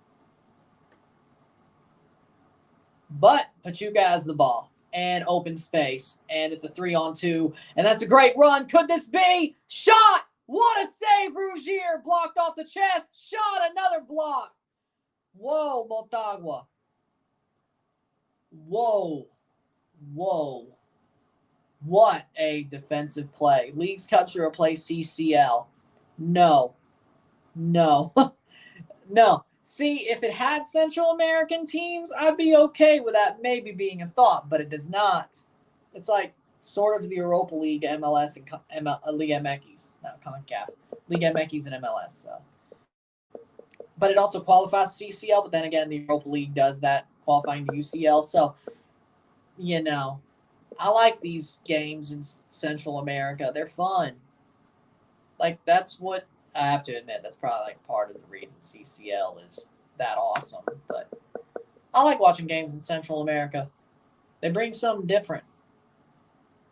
But Pachuca has the ball and open space, and it's a 3-on-2, and that's a great run. Could this be? Shot! What a save, Rougier! Blocked off the chest. Shot, another block. Whoa, Motagua. Whoa. Whoa. What a defensive play. Leagues Cup should replace CCL. No. No. No. See, if it had Central American teams, I'd be okay with that maybe being a thought, but it does not. It's like sort of the Europa League, MLS, and Liga MX, not Concacaf, Liga MX and MLS. So. But it also qualifies to CCL, but then again, the Europa League does that, qualifying to UCL. So, you know, I like these games in Central America. They're fun. Like, that's what I have to admit. That's probably like part of the reason CCL is that awesome. But I like watching games in Central America. They bring something different.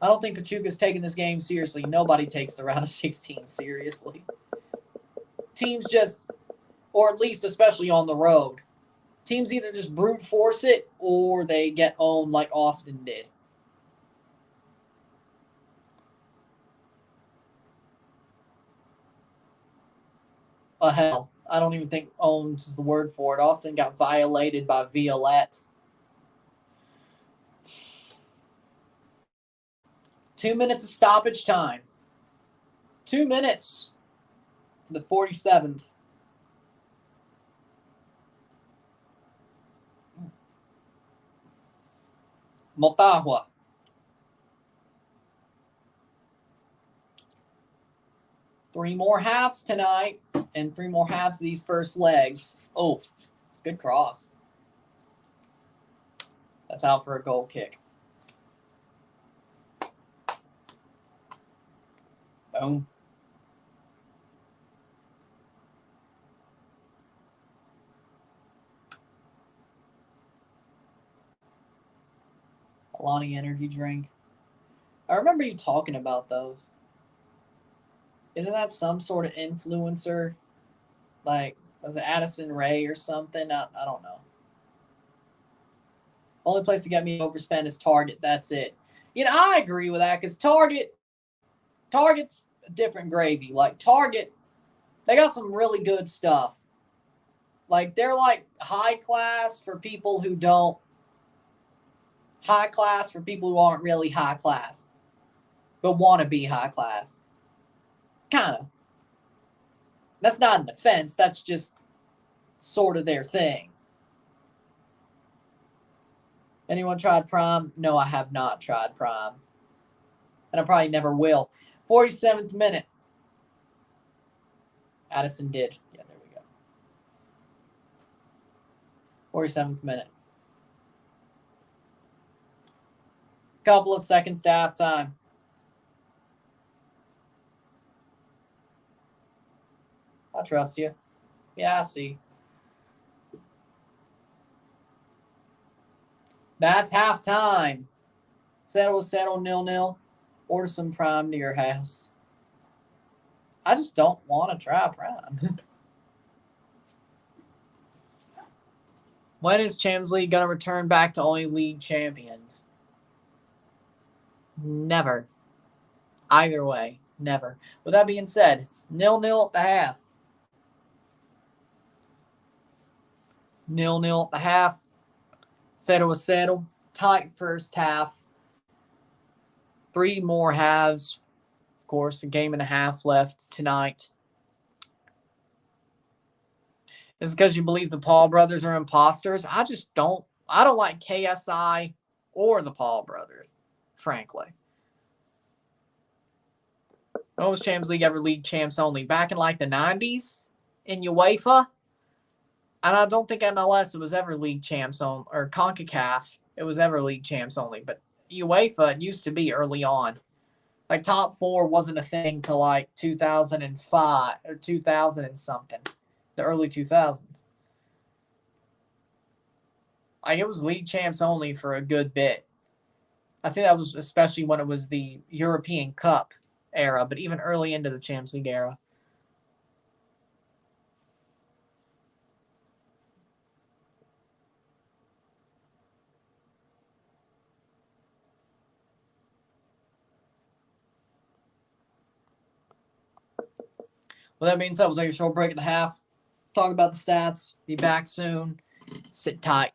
I don't think Pachuca's taking this game seriously. Nobody takes the round of 16 seriously. Teams just, or at least especially on the road, teams either just brute force it or they get owned like Austin did. Hell, I don't even think owns is the word for it. Austin got violated by Violette. 2 minutes of stoppage time. 2 minutes to the 47th. Motagua. Three more halves tonight, and three more halves of these first legs. Oh, good cross. That's out for a goal kick. Boom. Alani energy drink. I remember you talking about those. Isn't that some sort of influencer? Like, was it Addison Rae or something? I don't know. Only place to get me overspend is Target. That's it. You know, I agree with that because Target's a different gravy. Like, Target, they got some really good stuff. Like, they're like high class for people who don't, high class for people who aren't really high class, but want to be high class. Kind of. That's not an offense. That's just sort of their thing. Anyone tried Prime? No, I have not tried Prime. And I probably never will. 47th minute. Addison did. Yeah, there we go. 47th minute. Couple of seconds to halftime. I trust you. Yeah, I see. That's halftime. Settle, 0-0. Order some Prime to your house. I just don't want to try Prime. When is Champions League going to return back to only league champions? Never. Either way, never. With that being said, it's 0-0 at the half. 0-0 at the half. 0-0. Tight first half. Three more halves. Of course, a game and a half left tonight. Is it because you believe the Paul brothers are imposters? I don't like KSI or the Paul brothers, frankly. When was Champions League ever league champs only? Back in like the 90s in UEFA? And I don't think MLS it was ever league champs on, or CONCACAF it was ever league champs only. But UEFA it used to be early on. Like top four wasn't a thing till like 2005 or 2000 and something, the early 2000s. Like it was league champs only for a good bit. I think that was especially when it was the European Cup era, but even early into the Champions League era. With that being said, we'll take a short break at the half. Talk about the stats. Be back soon. Sit tight.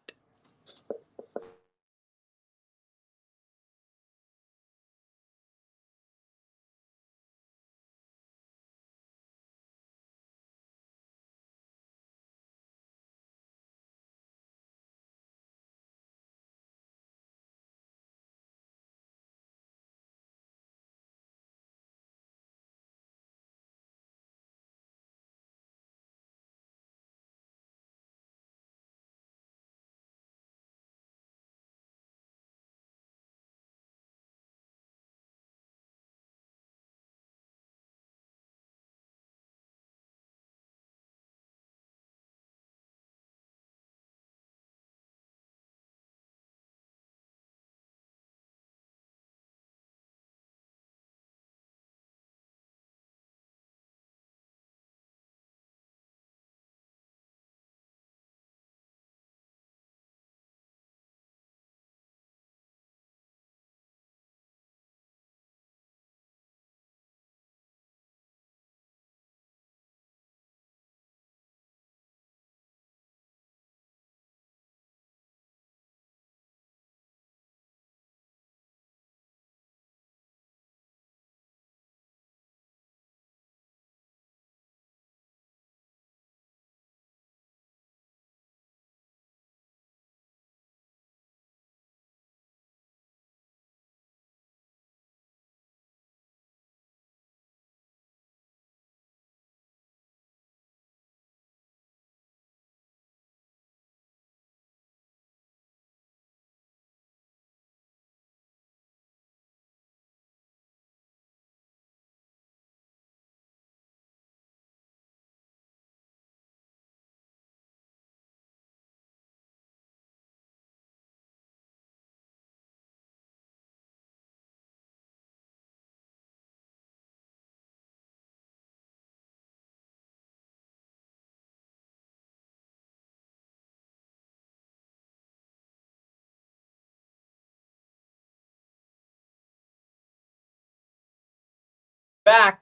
Back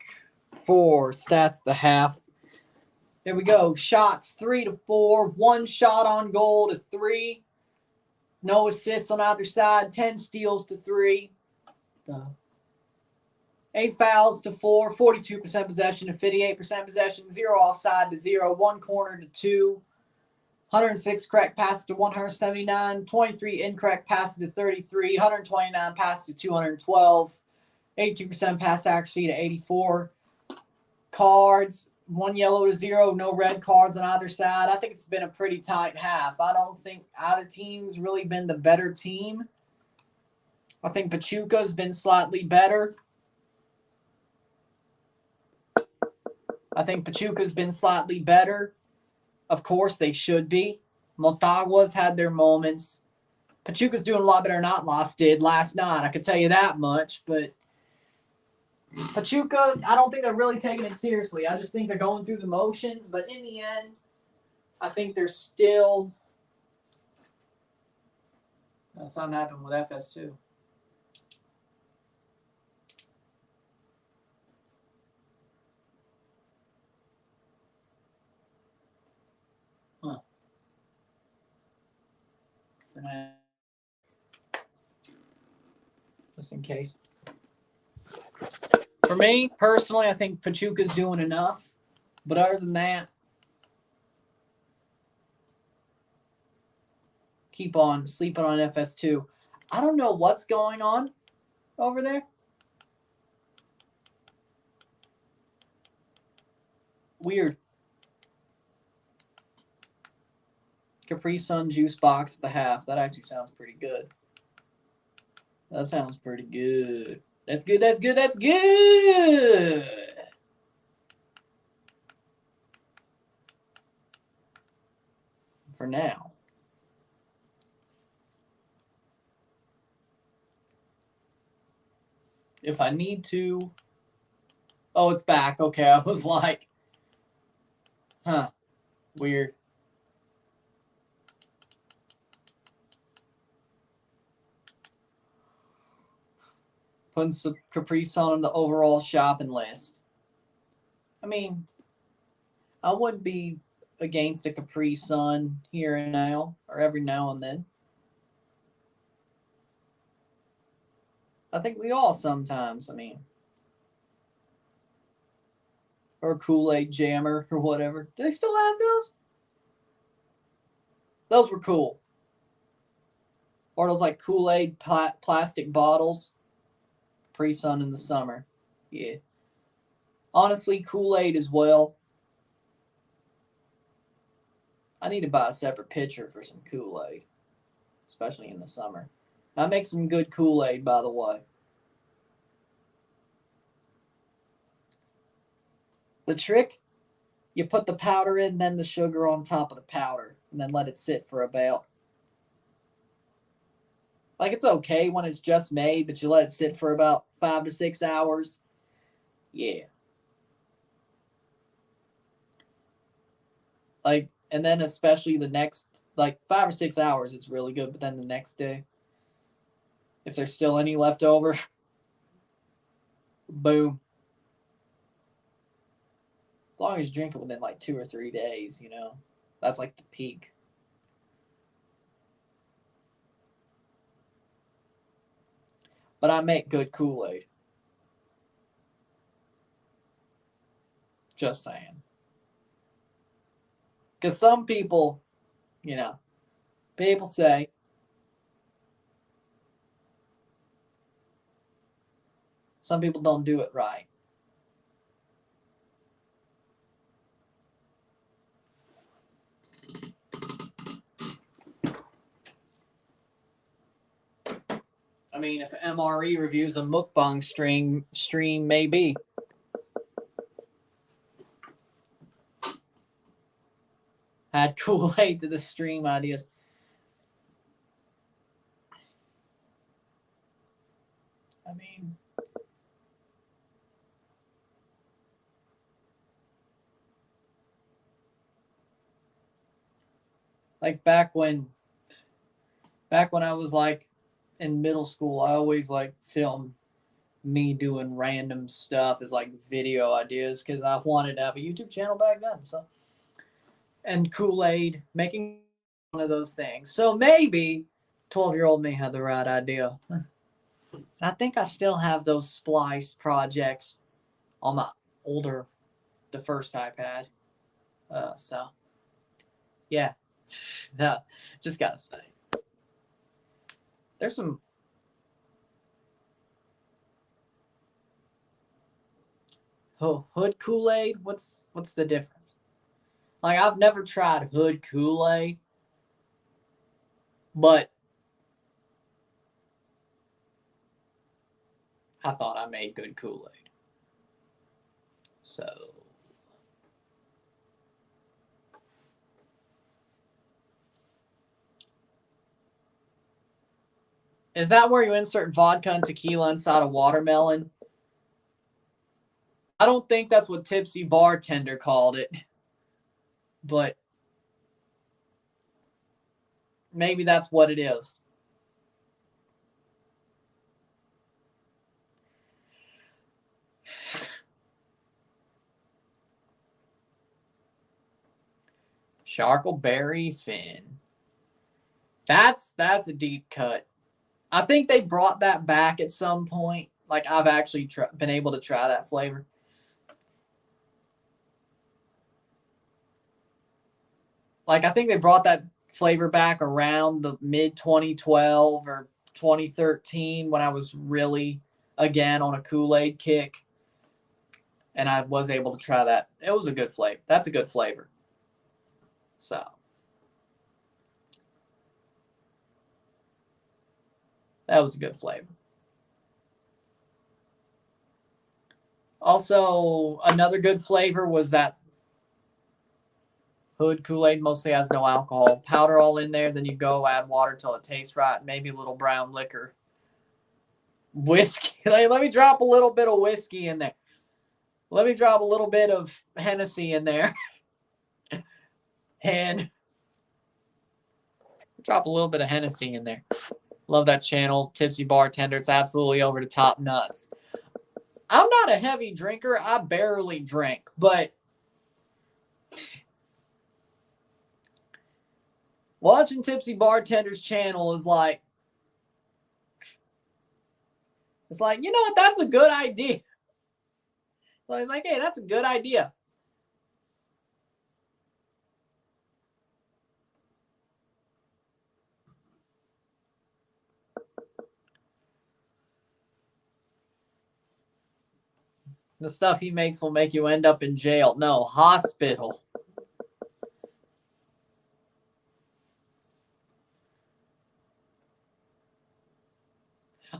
for stats the half. There we go. Shots 3 to 4. 1 shot on goal to 3. No assists on either side. 10 steals to 3. 8 fouls to 4. 42% possession to 58% possession. 0 offside to 0. 1 corner to 2. 106 correct passes to 179. 23 incorrect passes to 33. 129 passes to 212. 82% pass accuracy to 84. Cards, 1 yellow to 0, no red cards on either side. I think it's been a pretty tight half. I don't think either team's really been the better team. I think Pachuca's been slightly better. Of course, they should be. Motagua's had their moments. Pachuca's doing a lot better than Atlas did last night. I could tell you that much, but Pachuca, I don't think they're really taking it seriously. I just think they're going through the motions. But in the end, I think they're still... Something happened with FS2. Huh. For now. Just in case. For me, personally, I think Pachuca's doing enough. But other than that, keep on sleeping on FS2. I don't know what's going on over there. Weird. Capri Sun juice box at the half. That actually sounds pretty good. That sounds pretty good. That's good. That's good. That's good. For now. If I need to. Oh, it's back. Okay, I was like, huh, weird. Putting some Capri Sun on the overall shopping list. I mean, I wouldn't be against a Capri Sun here and now, or every now and then. I think we all sometimes, or Kool-Aid Jammer or whatever. Do they still have those? Those were cool. Or those like Kool-Aid plastic bottles. Capri Sun in the summer. Yeah. Honestly, Kool-Aid as well. I need to buy a separate pitcher for some Kool-Aid. Especially in the summer. I make some good Kool-Aid, by the way. The trick, you put the powder in, then the sugar on top of the powder, and then let it sit for about... Like, it's okay when it's just made, but you let it sit for about 5 to 6 hours. Yeah. Like, and then especially the next, like, 5 or 6 hours, it's really good. But then the next day, if there's still any left over, boom. As long as you drink it within, like, 2 or 3 days, you know. That's, like, the peak. But I make good Kool-Aid. Just saying. Because some people, you know, people say, some people don't do it right. I mean, if MRE reviews a mukbang stream, maybe. Add Kool-Aid to the stream ideas. I mean, like back when I was like in middle school, I always like film me doing random stuff as like video ideas because I wanted to have a YouTube channel back then. So, and Kool-Aid, making one of those things. So maybe 12-year-old me had the right idea. I think I still have those Splice projects on my the first iPad. So, yeah, that just gotta say, there's some Hood Kool-Aid. What's the difference? Like I've never tried Hood Kool-Aid, but I thought I made good Kool-Aid. So. Is that where you insert vodka and tequila inside a watermelon? I don't think that's what Tipsy Bartender called it. But maybe that's what it is. Sharkleberry Fin. That's a deep cut. I think they brought that back at some point. Like I've actually been able to try that flavor. Like I think they brought that flavor back around the mid 2012 or 2013 when I was really again on a Kool-Aid kick. And I was able to try that. It was a good flavor. That's a good flavor. So. That was a good flavor. Also, another good flavor was that Hood Kool-Aid mostly has no alcohol. Powder all in there, then you go add water till it tastes right, maybe a little brown liquor. Whiskey. Let me drop a little bit of whiskey in there. Let me drop a little bit of Hennessy in there. And drop a little bit of Hennessy in there. Love that channel, Tipsy Bartender. It's absolutely over the top nuts. I'm not a heavy drinker. I barely drink, but watching Tipsy Bartender's channel is like, it's like, you know what? That's a good idea. So I was like, hey, that's a good idea. The stuff he makes will make you end up in jail. No, hospital.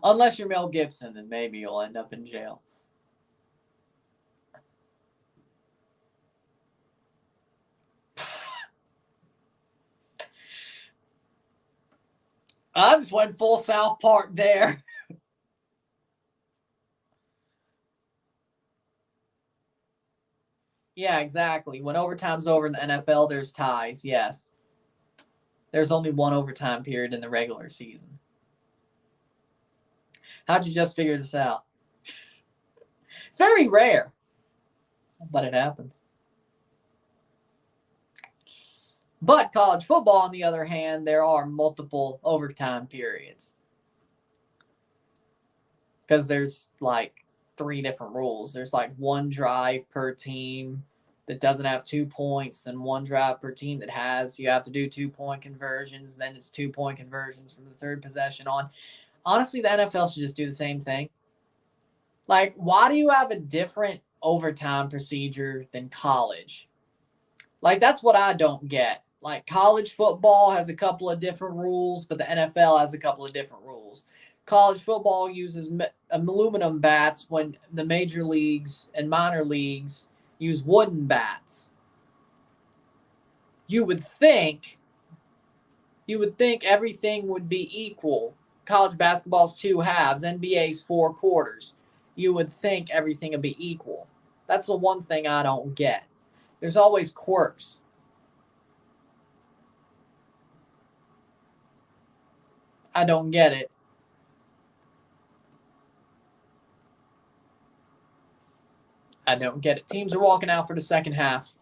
Unless you're Mel Gibson, then maybe you'll end up in jail. I just went full South Park there. Yeah, exactly. When overtime's over in the NFL, there's ties. Yes. There's only one overtime period in the regular season. How'd you just figure this out? It's very rare, but it happens. But college football, on the other hand, there are multiple overtime periods. Because there's like 3 different rules. There's like 1 drive per team that doesn't have 2 points, then 1 drive per team that has. You have to do 2-point conversions, then it's 2-point conversions from the 3rd possession on. Honestly, the NFL should just do the same thing. Like, why do you have a different overtime procedure than college? Like, that's what I don't get. Like, college football has a couple of different rules, but the NFL has a couple of different rules. College football uses aluminum bats when the major leagues and minor leagues use wooden bats. You would think everything would be equal. College basketball's 2 halves, NBA's 4 quarters. You would think everything would be equal. That's the one thing I don't get. There's always quirks. I don't get it. I don't get it. Teams are walking out for the second half.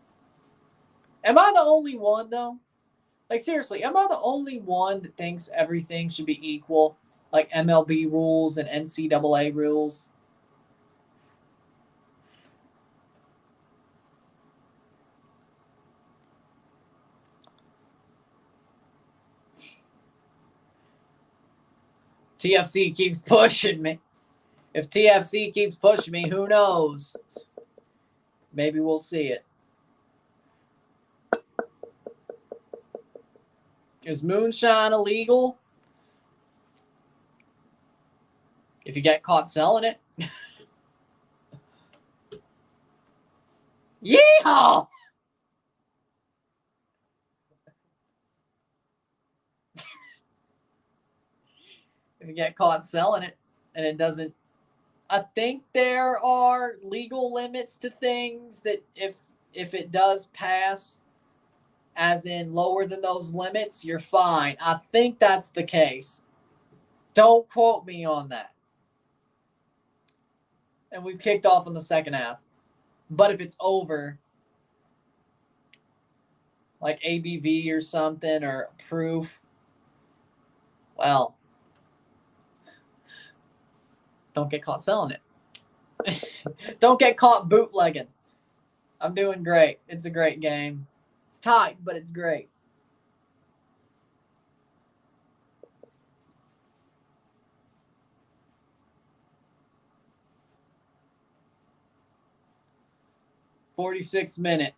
Am I the only one, though? Like, seriously, am I the only one that thinks everything should be equal? Like MLB rules and NCAA rules? TFC keeps pushing me. If TFC keeps pushing me, who knows? Maybe we'll see it. Is moonshine illegal? If you get caught selling it? Yeehaw! If you get caught selling it and it doesn't, I think there are legal limits to things that if it does pass, as in lower than those limits, you're fine. I think that's the case. Don't quote me on that. And we've kicked off in the second half. But if it's over, like ABV or something, or proof, well, don't get caught selling it. Don't get caught bootlegging. I'm doing great. It's a great game. It's tight, but it's great. '46th minute.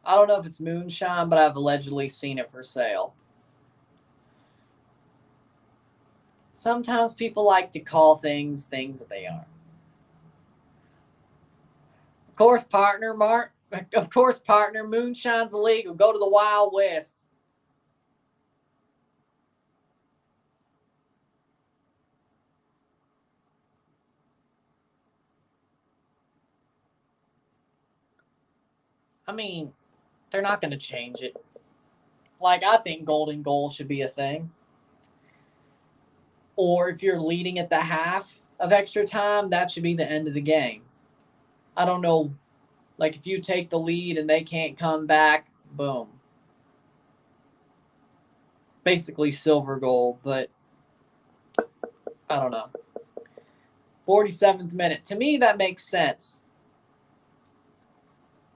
I don't know if it's moonshine, but I've allegedly seen it for sale. Sometimes people like to call things that they aren't. Of course, partner, Mark. Of course, partner, moonshine's illegal. Go to the Wild West. I mean, they're not going to change it. Like, I think golden goal should be a thing. Or if you're leading at the half of extra time, that should be the end of the game. I don't know. Like, if you take the lead and they can't come back, boom. Basically silver goal, but I don't know. 47th minute. To me, that makes sense.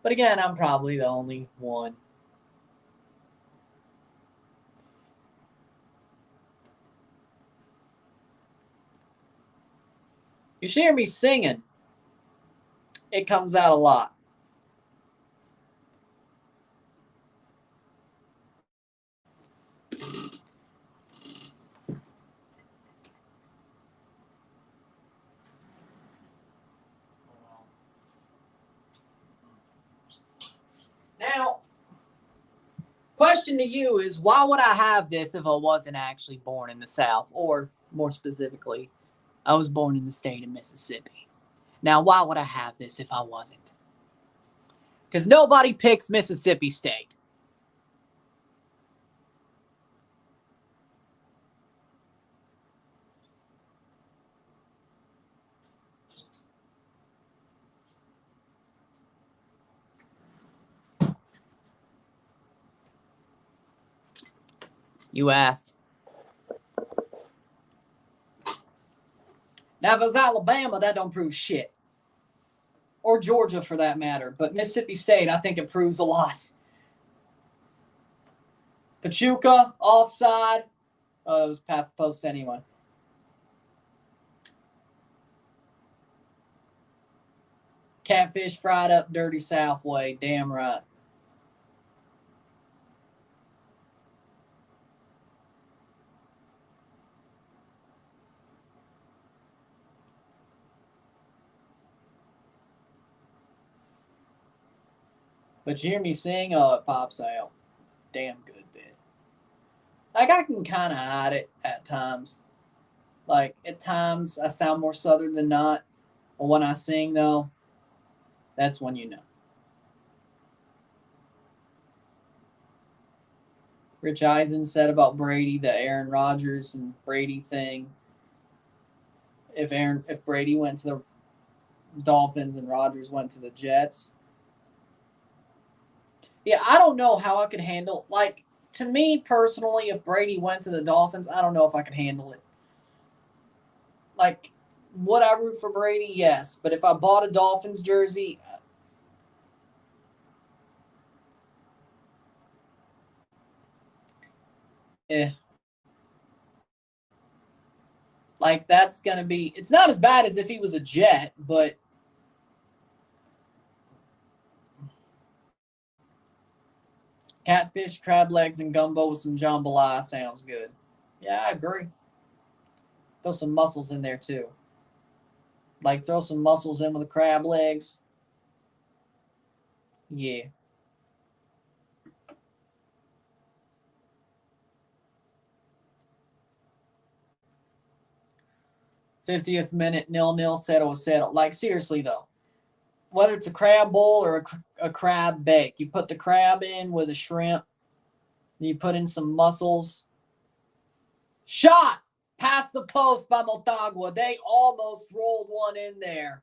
But again, I'm probably the only one. You should hear me singing. It comes out a lot. Now, question to you is, why would I have this if I wasn't actually born in the South? Or, more specifically, I was born in the state of Mississippi. Now, why would I have this if I wasn't? Because nobody picks Mississippi State. You asked. Now, if it was Alabama, that don't prove shit. Or Georgia, for that matter. But Mississippi State, I think it proves a lot. Pachuca, offside. Oh, it was past the post anyway. Catfish fried up dirty South way. Damn right. But you hear me sing, oh, it pops out. Damn good bit. Like, I can kind of hide it at times. Like, at times, I sound more Southern than not. But when I sing, though, that's when you know. Rich Eisen said about Brady, the Aaron Rodgers and Brady thing. If Brady went to the Dolphins and Rodgers went to the Jets. Yeah, I don't know how I could handle, like, to me personally, if Brady went to the Dolphins, I don't know if I could handle it. Like, would I root for Brady? Yes. But if I bought a Dolphins jersey, eh. Like, that's going to be, it's not as bad as if he was a Jet, but catfish, crab legs, and gumbo with some jambalaya sounds good. Yeah, I agree. Throw some mussels in there, too. Like, throw some mussels in with the crab legs. Yeah. 50th minute, 0-0, settle was settled. Like, seriously, though. Whether it's a crab bowl or a crab bake, you put the crab in with a shrimp, you put in some mussels. Shot past the post by Motagua. They almost rolled one in there.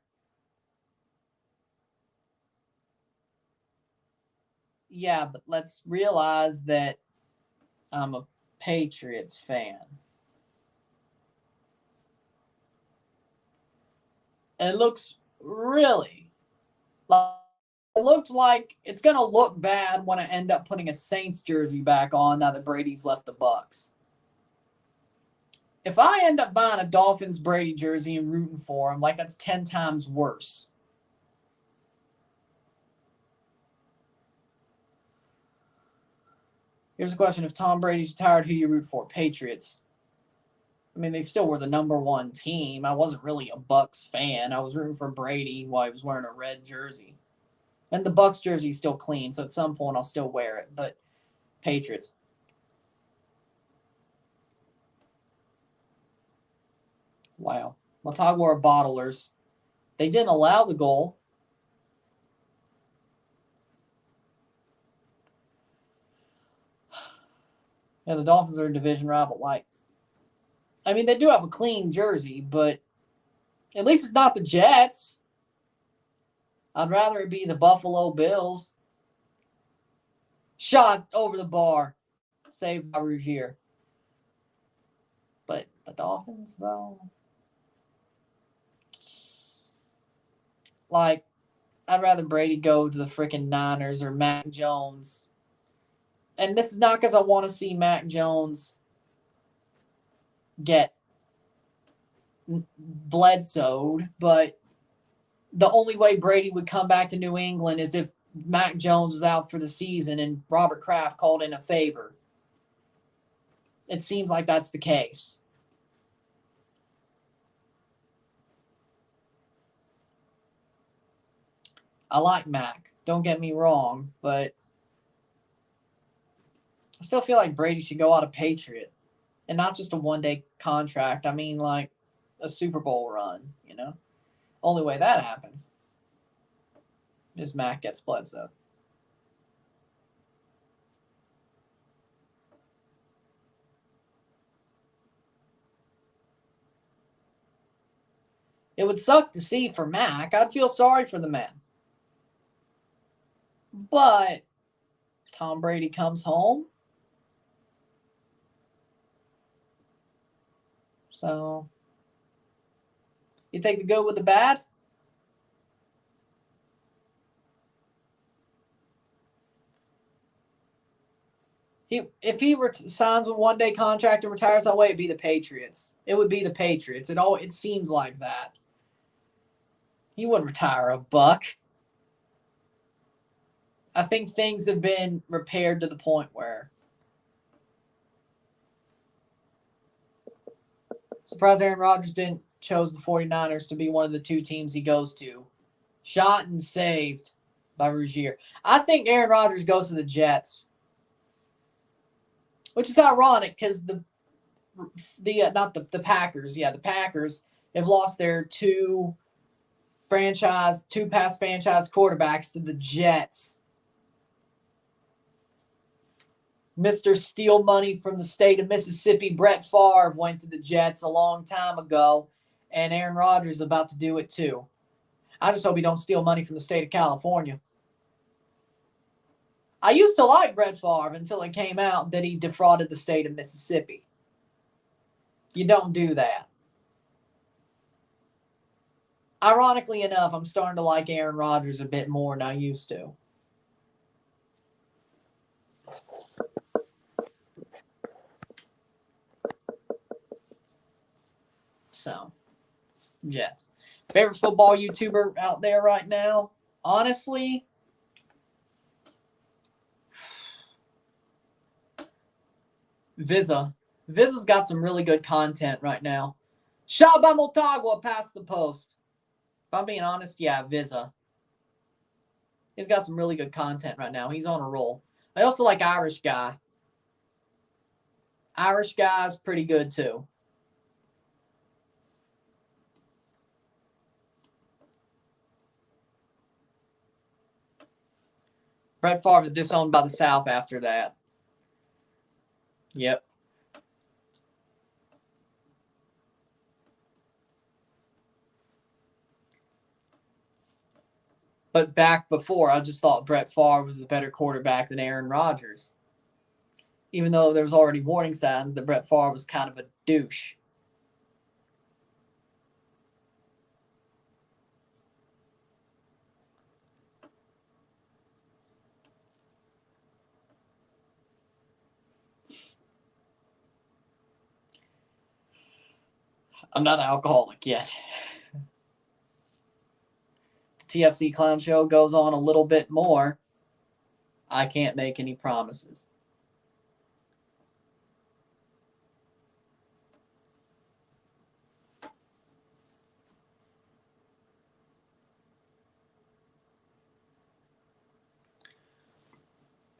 Yeah, but let's realize that I'm a Patriots fan. And it looks really like, it looked like it's going to look bad when I end up putting a Saints jersey back on now that Brady's left the Bucs. If I end up buying a Dolphins Brady jersey and rooting for him, like, that's 10 times worse. Here's a question. If Tom Brady's retired, who you root for? Patriots. I mean, they still were the number one team. I wasn't really a Bucs fan. I was rooting for Brady while he was wearing a red jersey. And the Bucs jersey is still clean, so at some point I'll still wear it. But Patriots. Wow. Motagua are bottlers. They didn't allow the goal. Yeah, the Dolphins are a division rival. Like, I mean, they do have a clean jersey, but at least it's not the Jets. I'd rather it be the Buffalo Bills. Shot over the bar. Saved by Rougier. But the Dolphins, though, like, I'd rather Brady go to the freaking Niners or Mac Jones. And this is not because I want to see Mac Jones get Bledsoed, but the only way Brady would come back to New England is if Mac Jones was out for the season and Robert Kraft called in a favor. It seems like that's the case. I like Mac. Don't get me wrong, but I still feel like Brady should go out a Patriot and not just a one-day contract. I mean, like a Super Bowl run, you know? Only way that happens is Mac gets Bledsoe. It would suck to see for Mac. I'd feel sorry for the man. But Tom Brady comes home. So you take the good with the bad? If he signs a one-day contract and retires that way, it'd be the Patriots. It would be the Patriots. It seems like that. He wouldn't retire a Buck. I think things have been repaired to the point where. Surprised Aaron Rodgers didn't chose the 49ers to be one of the two teams he goes to. Shot and saved by Rougier. I think Aaron Rodgers goes to the Jets, which is ironic because the Packers. Yeah, the Packers have lost their two two past franchise quarterbacks to the Jets. Mr. Steal Money from the state of Mississippi, Brett Favre, went to the Jets a long time ago, and Aaron Rodgers is about to do it too. I just hope he don't steal money from the state of California. I used to like Brett Favre until it came out that he defrauded the state of Mississippi. You don't do that. Ironically enough, I'm starting to like Aaron Rodgers a bit more than I used to. So, Jets. Favorite football YouTuber out there right now? Honestly, Visa. Visa's got some really good content right now. Shot by Motagua past the post. If I'm being honest, yeah, Visa. He's got some really good content right now. He's on a roll. I also like Irish Guy. Irish Guy's pretty good too. Brett Favre was disowned by the South after that. Yep. But back before, I just thought Brett Favre was the better quarterback than Aaron Rodgers. Even though there was already warning signs that Brett Favre was kind of a douche. I'm not an alcoholic yet. The TFC Clown Show goes on a little bit more. I can't make any promises.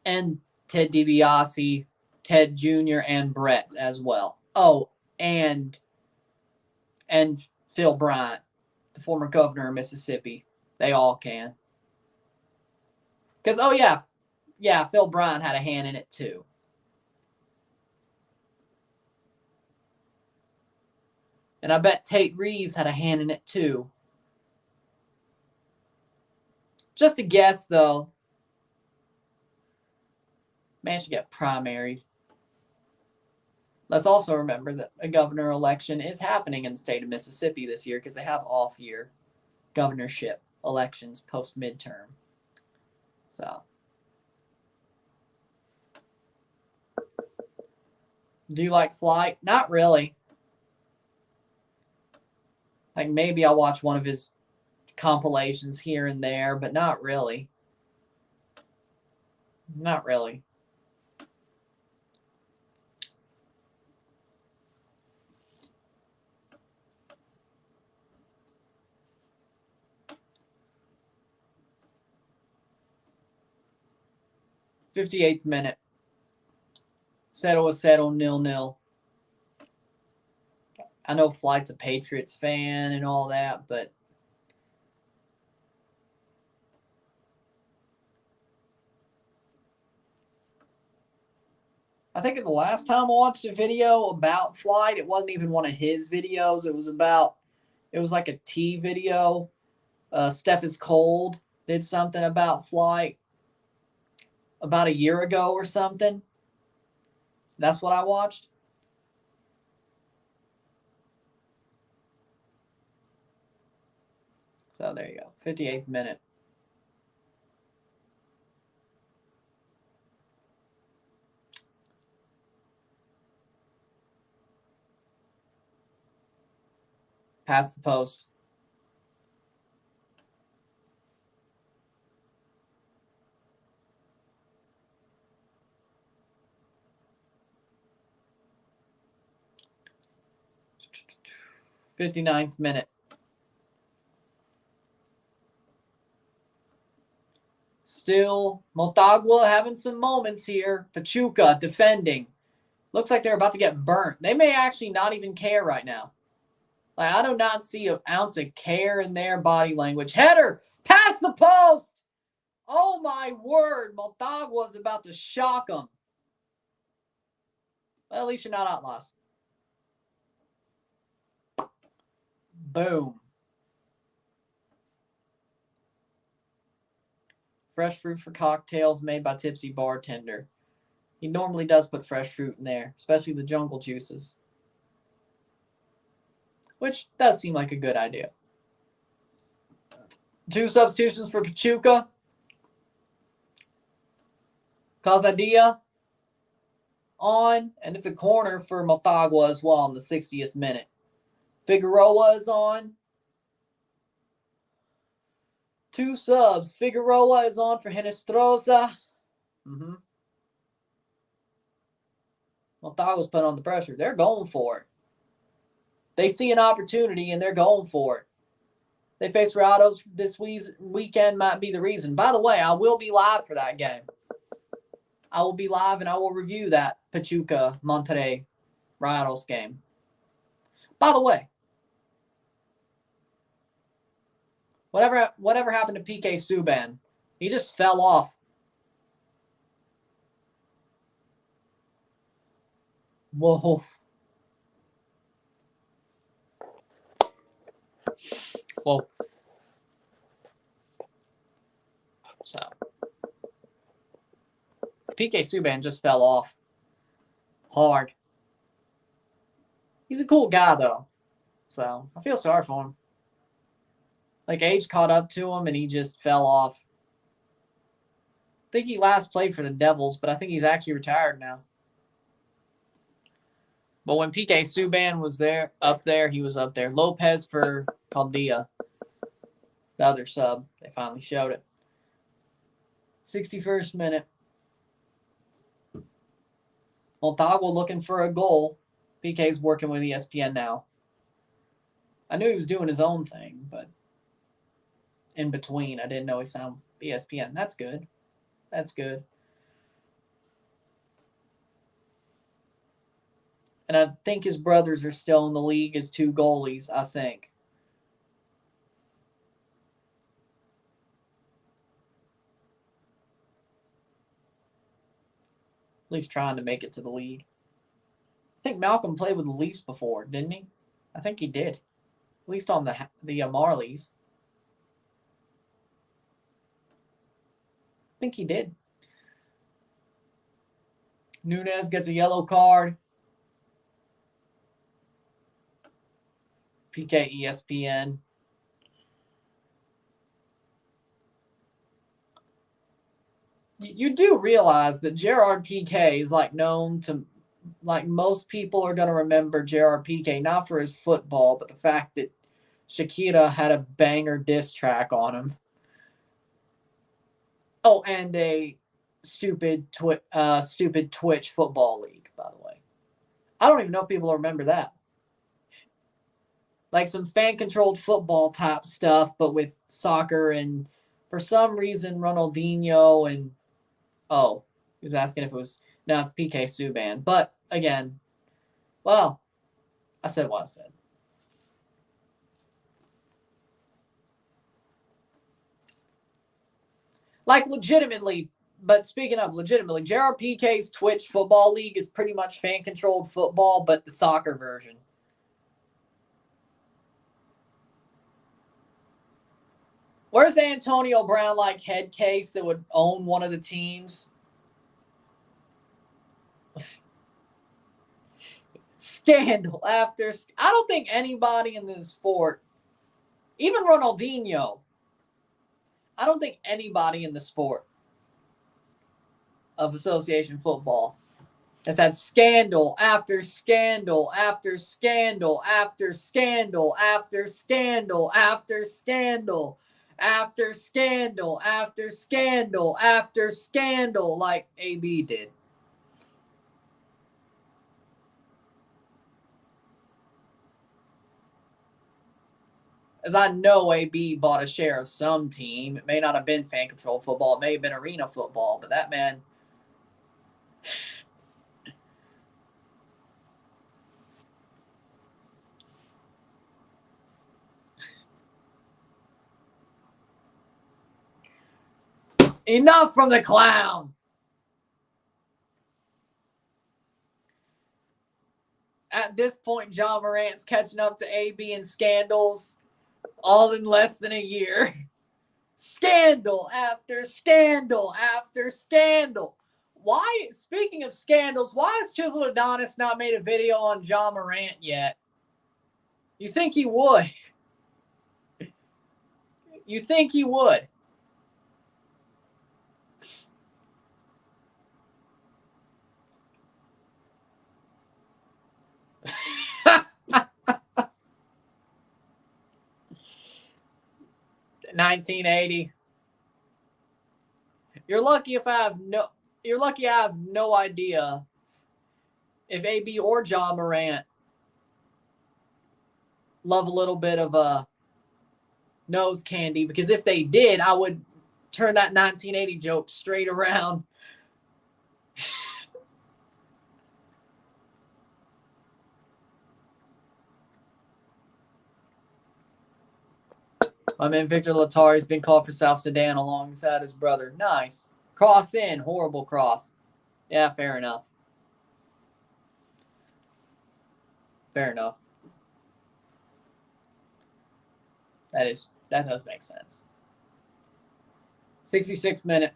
And Ted DiBiase, Ted Jr., and Brett as well. Oh, and Phil Bryant, the former governor of Mississippi. They all can. Because, oh, yeah, Phil Bryant had a hand in it too. And I bet Tate Reeves had a hand in it too. Just a guess, though. Man should get primaried. Let's also remember that a governor election is happening in the state of Mississippi this year because they have off-year governorship elections post-midterm. So, do you like Flight? Not really. Like maybe I'll watch one of his compilations here and there, but not really. Not really. '58th minute. Settle, 0-0. I know Flight's a Patriots fan and all that, but I think the last time I watched a video about Flight, it wasn't even one of his videos. It was like a tea video. Steph is Cold did something about Flight about a year ago or something. That's what I watched. So there you go. 58th minute. Past the post. '59th minute. Still, Motagua having some moments here. Pachuca defending. Looks like they're about to get burnt. They may actually not even care right now. Like, I do not see an ounce of care in their body language. Header! Past the post! Oh, my word. Motagua is about to shock them. Well, at least you're not outlaws. Boom. Fresh fruit for cocktails made by Tipsy Bartender. He normally does put fresh fruit in there, especially the jungle juices. Which does seem like a good idea. 2 substitutions for Pachuca. Casadilla on, and it's a corner for Motagua as well in the 60th minute. Figueroa is on. 2 subs. Figueroa is on for Hinestrosa. Motagua's put on the pressure. They're going for it. They see an opportunity, and they're going for it. They face Rayados this weekend might be the reason. By the way, I will be live for that game. I will be live, and I will review that Pachuca Monterrey Rayados game. By the way, whatever happened to PK Subban? He just fell off. Whoa. Whoa. So, PK Subban just fell off hard. He's a cool guy, though. So, I feel sorry for him. Like, age caught up to him, and he just fell off. I think he last played for the Devils, but I think he's actually retired now. But when PK Subban was up there, he was up there. Lopez for Caldilla, the other sub. They finally showed it. 61st minute. Motagua looking for a goal. PK's working with ESPN now. I knew he was doing his own thing, but in between, I didn't know he sounded ESPN. That's good. That's good. And I think his brothers are still in the league as 2 goalies, I think. At least trying to make it to the league. I think Malcolm played with the Leafs before, didn't he? I think he did. At least on the Marlies. I think he did. Nunez gets a yellow card. PK ESPN. You do realize that Gerard PK is known to, most people are going to remember Gerard PK not for his football, but the fact that Shakira had a banger diss track on him. Oh, and a stupid Twitch football league, by the way. I don't even know if people remember that. Like some fan-controlled football type stuff, but with soccer, and for some reason Ronaldinho and he was asking if it was, no, it's PK Subban. But again, well, I said what I said. Legitimately, but speaking of legitimately, Gerard PK's Twitch football league is pretty much fan-controlled football, but the soccer version. Where's the Antonio Brown head case that would own one of the teams? Scandal after. I don't think anybody in the sport, even Ronaldinho, I don't think anybody in the sport of association football has had scandal after scandal after scandal after scandal after scandal after scandal after scandal after scandal after scandal like AB did. As I know, AB bought a share of some team. It may not have been fan-controlled football. It may have been arena football, but that man... Enough from the clown. At this point, John Morant's catching up to AB in scandals all in less than a year. Scandal after scandal after scandal. Why, speaking of scandals, why has Chisel Adonis not made a video on John Morant yet? You think he would? You think he would? $19.80. You're lucky I have no idea if AB or John Morant love a little bit of a nose candy, because if they did, I would turn that 1980 joke straight around. My man Victor Latari has been called for South Sudan alongside his brother. Nice. Cross in. Horrible cross. Yeah, fair enough. Fair enough. That does make sense. 66th minute.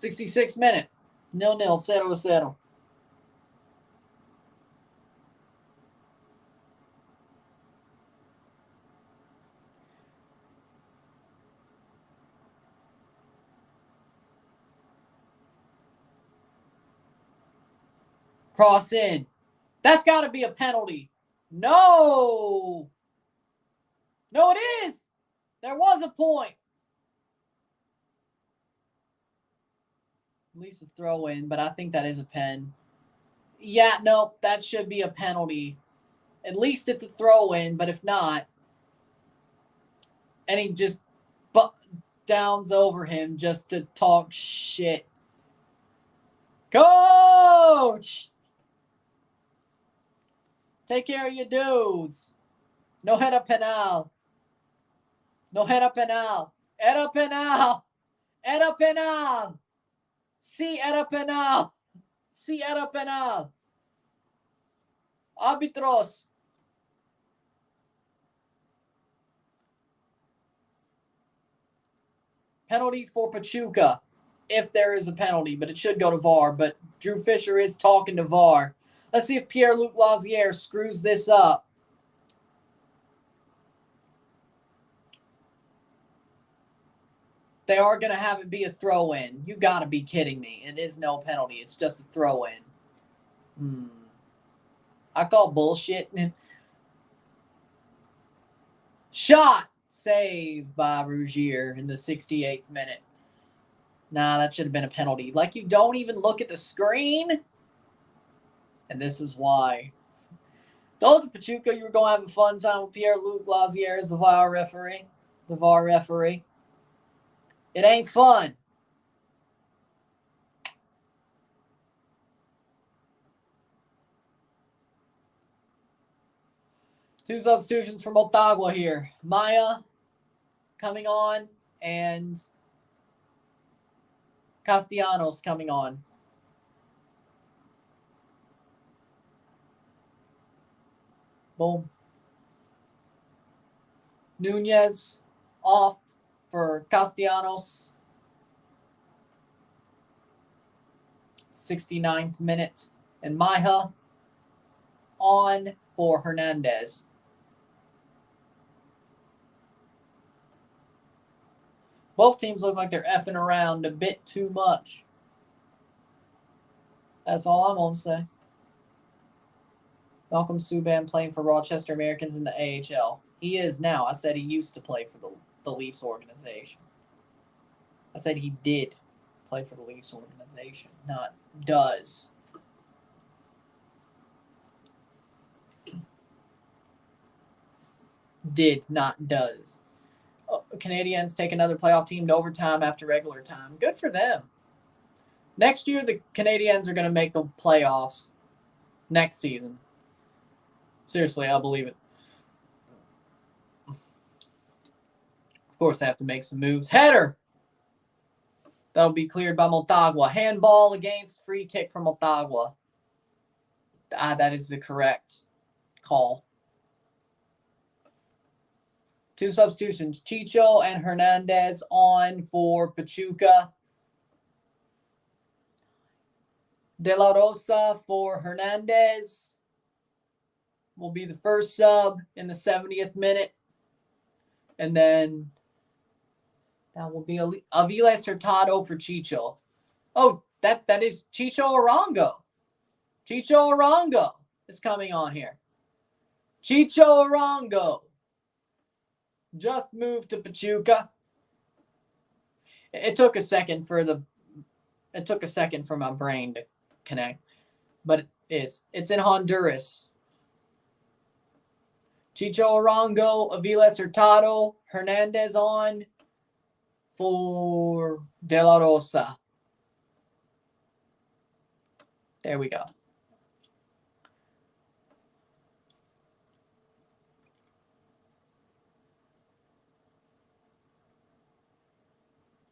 $66th minute. 0-0. 0-0. Cross in. That's got to be a penalty. No. No, it is. There was a point. At least a throw in, but I think that is a pen. Yeah, no, that should be a penalty. At least it's a throw in, but if not, and he just downs over him just to talk shit. Coach! Take care of your dudes. No head up penal. No head up penal. Era penal. Era penal. Si era penal. Si era penal. Arbitros. Penalty for Pachuca, if there is a penalty, but it should go to VAR. But Drew Fisher is talking to VAR. Let's see if Pierre-Luc Lazier screws this up. They are going to have it be a throw-in. You got to be kidding me. It is no penalty. It's just a throw-in. I call bullshit. Shot. Save by Rougier in the 68th minute. Nah, that should have been a penalty. Like, you don't even look at the screen? And this is why. Told you, Pachuca, you were going to have a fun time with Pierre-Luc Lazier as the VAR referee. The VAR referee. It ain't fun. Two substitutions for Motagua here. Maya coming on and Castellanos coming on. Boom. Nunez off for Castellanos. 69th minute. And Maya on for Hernandez. Both teams look like they're effing around a bit too much. That's all I'm going to say. Malcolm Subban playing for Rochester Americans in the AHL. He is now. I said he used to play for the Leafs organization. I said he did play for the Leafs organization, not does. Did, not does. Oh, Canadiens take another playoff team to overtime after regular time. Good for them. Next year, the Canadiens are going to make the playoffs next season. Seriously, I believe it. Of course, they have to make some moves. Header! That'll be cleared by Motagua. Handball against, free kick from Motagua. That is the correct call. 2 substitutions. Chicho and Hernandez on for Pachuca. De La Rosa for Hernandez will be the first sub in the 70th minute. And then that will be Aviles Hurtado for Chicho. Oh, that is Chicho Arango. Chicho Arango is coming on here. Chicho Arango just moved to Pachuca. It took a second for my brain to connect, but it's in Honduras. Chicho Arango, Aviles Hurtado, Hernandez on for De La Rosa. There we go.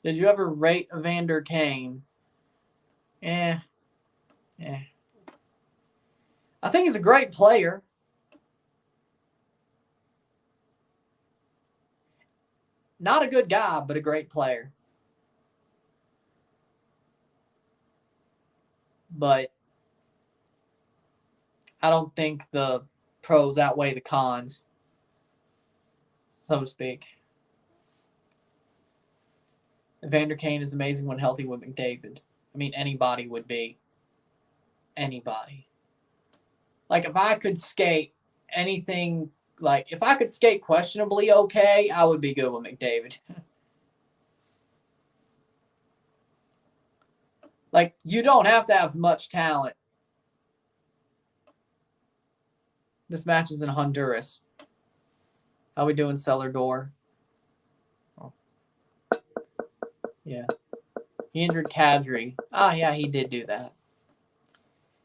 Did you ever rate Evander Kane? I think he's a great player. Not a good guy, but a great player. But I don't think the pros outweigh the cons, so to speak. Evander Kane is amazing when healthy with McDavid. I mean, anybody would be. Anybody. Like, if I could skate anything, like, if I could skate questionably okay, I would be good with McDavid. Like, you don't have to have much talent. This match is in Honduras. How we doing, Cellar Door? Oh. Yeah. He injured Kadri. Yeah, he did do that.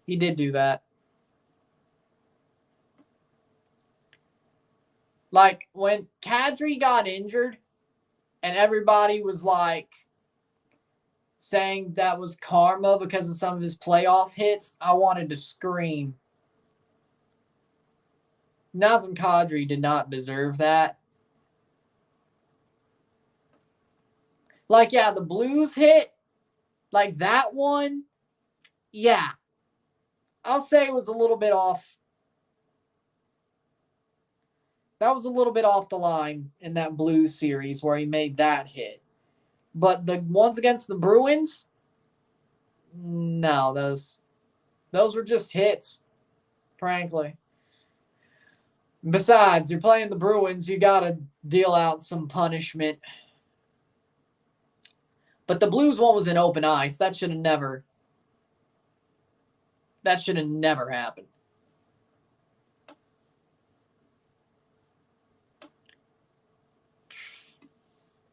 He did do that. Like, when Kadri got injured and everybody was, like, saying that was karma because of some of his playoff hits, I wanted to scream. Nazem Kadri did not deserve that. Like, yeah, the Blues hit, like that one, yeah. I'll say it was a little bit off. That was a little bit off the line in that Blues series where he made that hit. But the ones against the Bruins, no, those were just hits, frankly. Besides, you're playing the Bruins, you got to deal out some punishment. But the Blues one was in open ice. That should have never happened.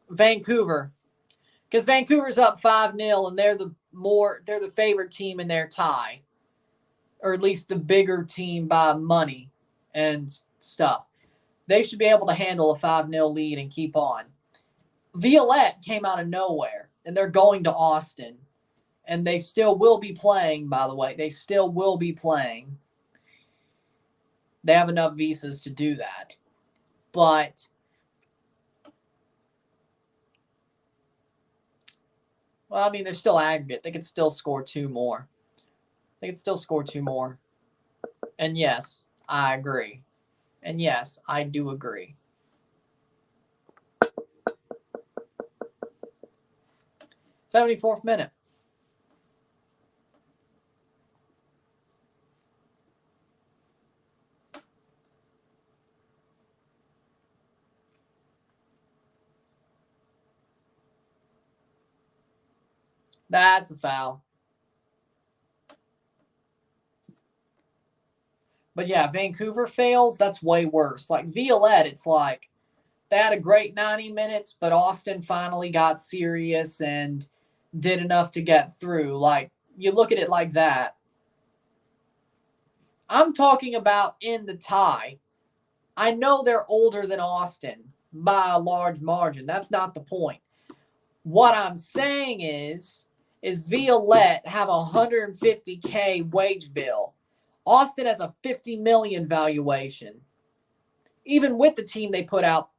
Vancouver. Because Vancouver's up 5-0 and they're the favorite team in their tie. Or at least the bigger team by money and stuff. They should be able to handle a 5-0 lead and keep on. Violette came out of nowhere, and they're going to Austin. And they still will be playing, by the way. They still will be playing. They have enough visas to do that. But well, I mean, they're still aggregate. They could still score 2 more. And yes, I agree. And yes, I do agree. 74th minute. That's a foul. But yeah, Vancouver fails. That's way worse. Like Violette, it's like they had a great 90 minutes, but Austin finally got serious and did enough to get through. Like, you look at it like that. I'm talking about in the tie. I know they're older than Austin by a large margin. That's not the point. What I'm saying is Violette have a $150K wage bill. Austin has a $50 million valuation. Even with the team they put out,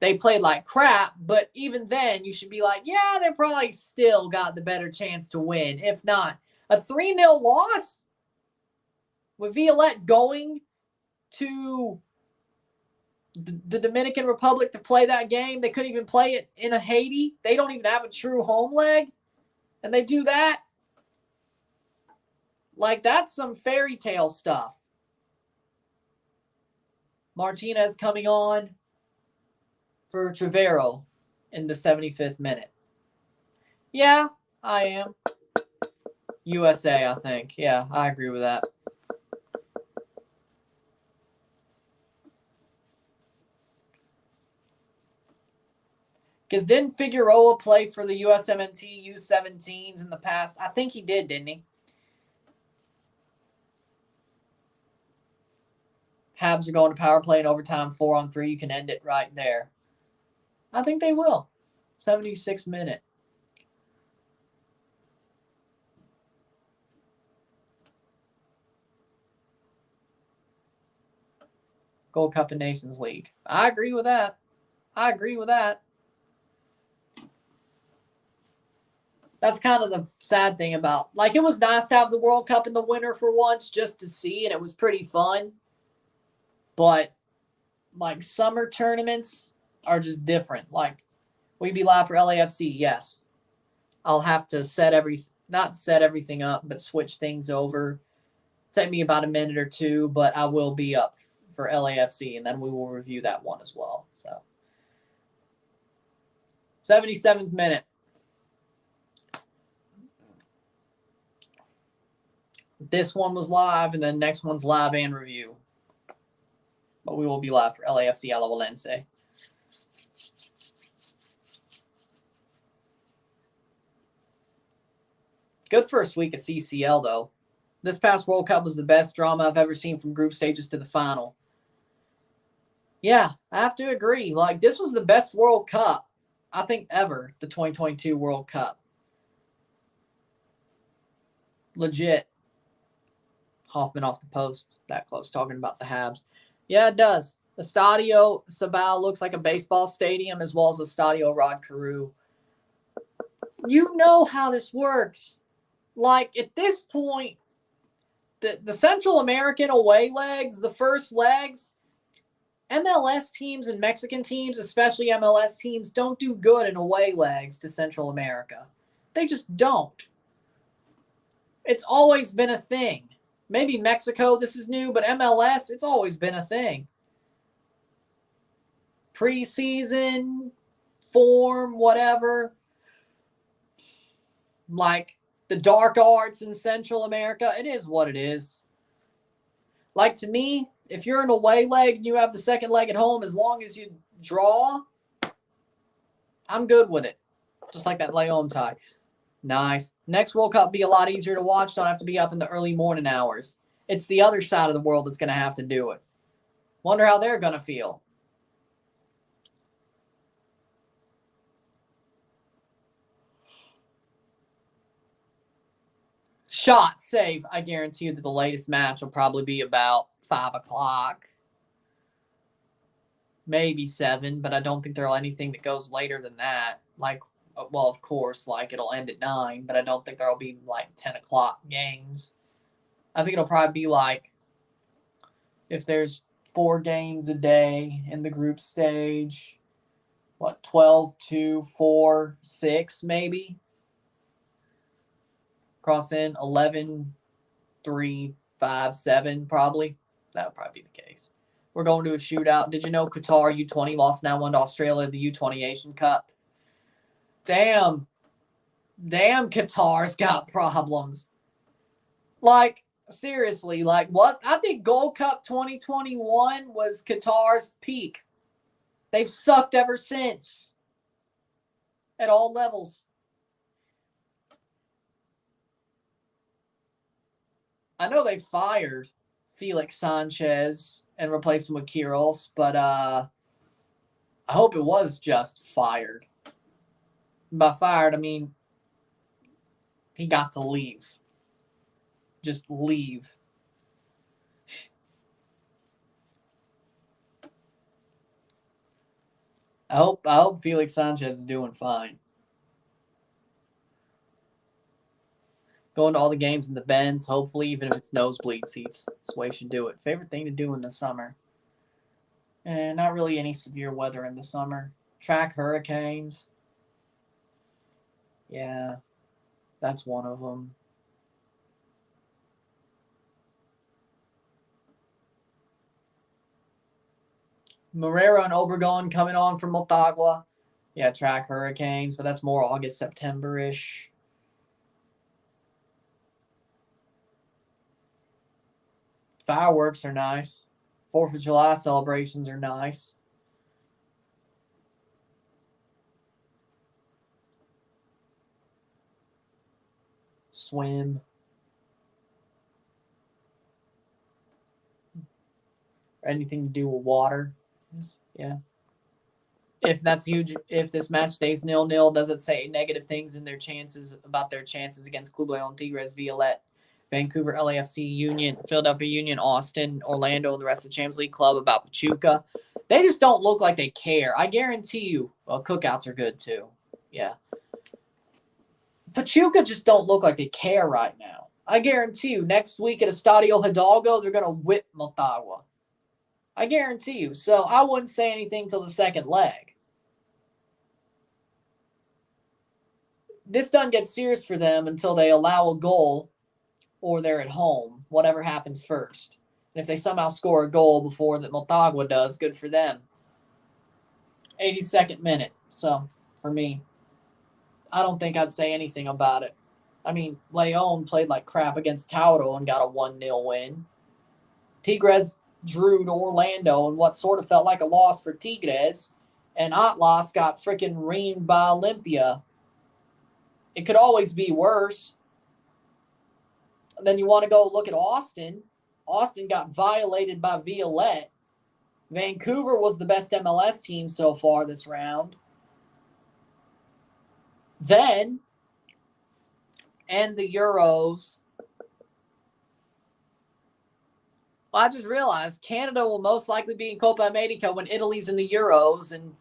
they played like crap, but even then, you should be like, yeah, they probably still got the better chance to win. If not, a 3-0 loss with Violette going to the Dominican Republic to play that game. They couldn't even play it in Haiti. They don't even have a true home leg, and they do that. Like, that's some fairy tale stuff. Martinez coming on for Trevero in the 75th minute. Yeah, I am. USA, I think. Yeah, I agree with that. Because didn't Figueroa play for the USMNT U17s in the past? I think he did, didn't he? Habs are going to power play in overtime 4-on-3. You can end it right there. I think they will. 76 minute. Gold Cup and Nations League. I agree with that. That's kind of the sad thing about, like, it was nice to have the World Cup in the winter for once just to see, and it was pretty fun. But, like, summer tournaments are just different. Like, will you be live for LAFC? Yes. I'll have to not set everything up, but switch things over. Take me about a minute or two, but I will be up for LAFC, and then we will review that one as well. So, 77th minute. This one was live, and then next one's live and review. But we will be live for LAFC Alajuelense. Good first week of CCL, though. This past World Cup was the best drama I've ever seen from group stages to the final. Yeah, I have to agree. Like, this was the best World Cup, I think, ever, the 2022 World Cup. Legit. Hoffman off the post, that close, talking about the Habs. Yeah, it does. The Estadio Sabal looks like a baseball stadium, as well as the Estadio Rod Carew. You know how this works. Like, at this point, the Central American away legs, the first legs, MLS teams and Mexican teams, especially MLS teams, don't do good in away legs to Central America. They just don't. It's always been a thing. Maybe Mexico, this is new, but MLS, it's always been a thing. Preseason, form, whatever. Like the dark arts in Central America, it is what it is. Like, to me, if you're an away leg and you have the second leg at home, as long as you draw, I'm good with it. Just like that Leon tie. Nice. Next World Cup be a lot easier to watch. Don't have to be up in the early morning hours. It's the other side of the world that's going to have to do it. Wonder how they're going to feel. Shot, save. I guarantee you that the latest match will probably be about 5 o'clock. Maybe 7, but I don't think there'll anything that goes later than that. Like, well, of course, like, it'll end at 9, but I don't think there'll be, like, 10 o'clock games. I think it'll probably be, like, if there's 4 games a day in the group stage, 12, 2, 4, 6, maybe? Cross in 11, 3, 5, 7, probably. That would probably be the case. We're going to a shootout. Did you know Qatar U20 lost 9-1 to Australia, the U20 Asian Cup? Damn. Damn, Qatar's got problems. Like, seriously, like, I think Gold Cup 2021 was Qatar's peak. They've sucked ever since at all levels. I know they fired Felix Sanchez and replaced him with Quiroz, but I hope it was just fired. By fired, I mean he got to leave. Just leave. I hope Felix Sanchez is doing fine. Going to all the games in the Benz, hopefully, even if it's nosebleed seats. That's the way you should do it. Favorite thing to do in the summer? Not really any severe weather in the summer. Track hurricanes. Yeah, that's one of them. Morera and Obregon coming on from Motagua. Yeah, track hurricanes, but that's more August, September-ish. Fireworks are nice. 4th of July celebrations are nice. Swim. Anything to do with water. Yeah. If that's huge, if this match stays 0-0, does it say negative things in their chances about their chances against Club Leon Tigres, Violette, Vancouver, LAFC, Union, Philadelphia Union, Austin, Orlando, and the rest of the Champions League club about Pachuca? They just don't look like they care. I guarantee you. Well, cookouts are good too. Yeah. Pachuca just don't look like they care right now. I guarantee you, next week at Estadio Hidalgo, they're going to whip Motagua. I guarantee you. So I wouldn't say anything till the second leg. This doesn't get serious for them until they allow a goal or they're at home, whatever happens first. And if they somehow score a goal before that Motagua does, good for them. 82nd minute. So, for me, I don't think I'd say anything about it. I mean, Leon played like crap against Tauro and got a 1-0 win. Tigres drew to Orlando in what sort of felt like a loss for Tigres. And Atlas got freaking reamed by Olympia. It could always be worse. Then you want to go look at Austin. Austin got violated by Violette. Vancouver was the best MLS team so far this round. Then, and the Euros. Well, I just realized Canada will most likely be in Copa America when Italy's in the Euros, and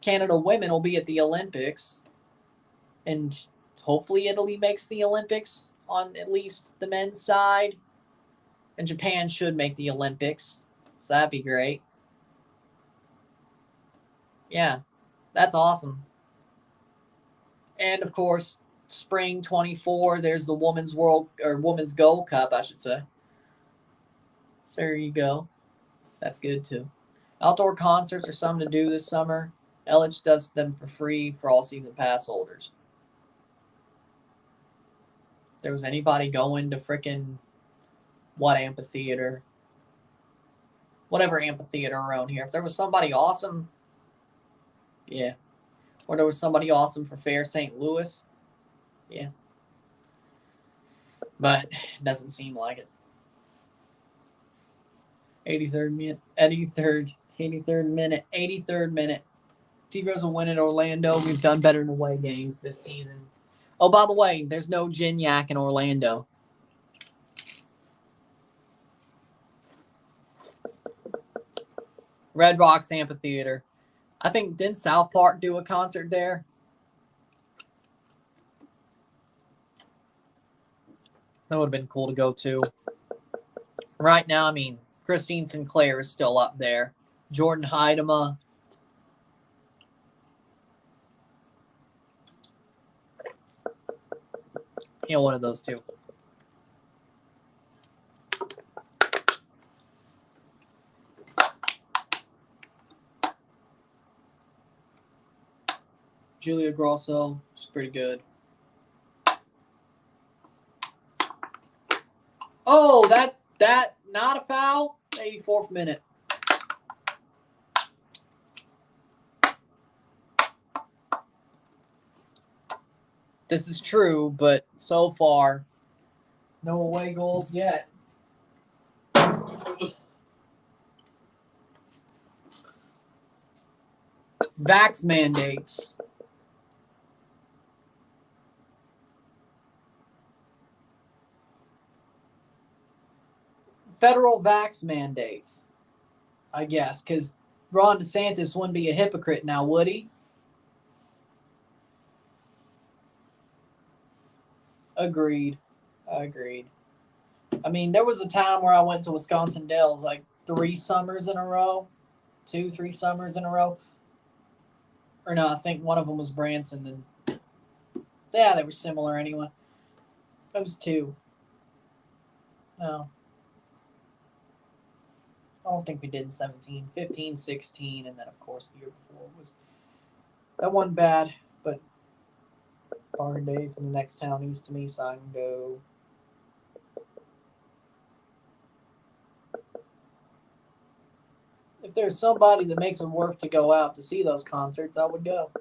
Canada women will be at the Olympics. And hopefully Italy makes the Olympics on at least the men's side. And Japan should make the Olympics. So that'd be great. Yeah, that's awesome. And of course, spring 24, there's the Women's Gold Cup, I should say. So there you go. That's good too. Outdoor concerts are something to do this summer. LH does them for free for all season pass holders. If there was anybody going to frickin' what amphitheater? Whatever amphitheater around here. If there was somebody awesome, yeah. Or there was somebody awesome for Fair St. Louis, yeah. But it doesn't seem like it. 83rd minute. Tigres will win at Orlando. We've done better in away games this season. Oh, by the way, there's no Gignac in Orlando. Red Rocks Amphitheater. I think, didn't South Park do a concert there? That would have been cool to go to. Right now, I mean, Christine Sinclair is still up there. Jordan Heidema. One of those two. Julia Grosso, she's pretty good. Oh, that not a foul. 84th minute. This is true, but so far, no away goals yet. Vax mandates. Federal vax mandates, I guess, because Ron DeSantis wouldn't be a hypocrite now, would he? Agreed. I mean, there was a time where I went to Wisconsin Dells like 3 summers in a row. 2-3 summers in a row. Or no, I think one of them was Branson. And yeah, they were similar anyway. That was 2. No. I don't think we did in 17. 15, 16, and then, of course, the year before was... That wasn't bad, but Bargain Days in the next town east to me, so I can go... If there's somebody that makes it worth to go out to see those concerts, I would go.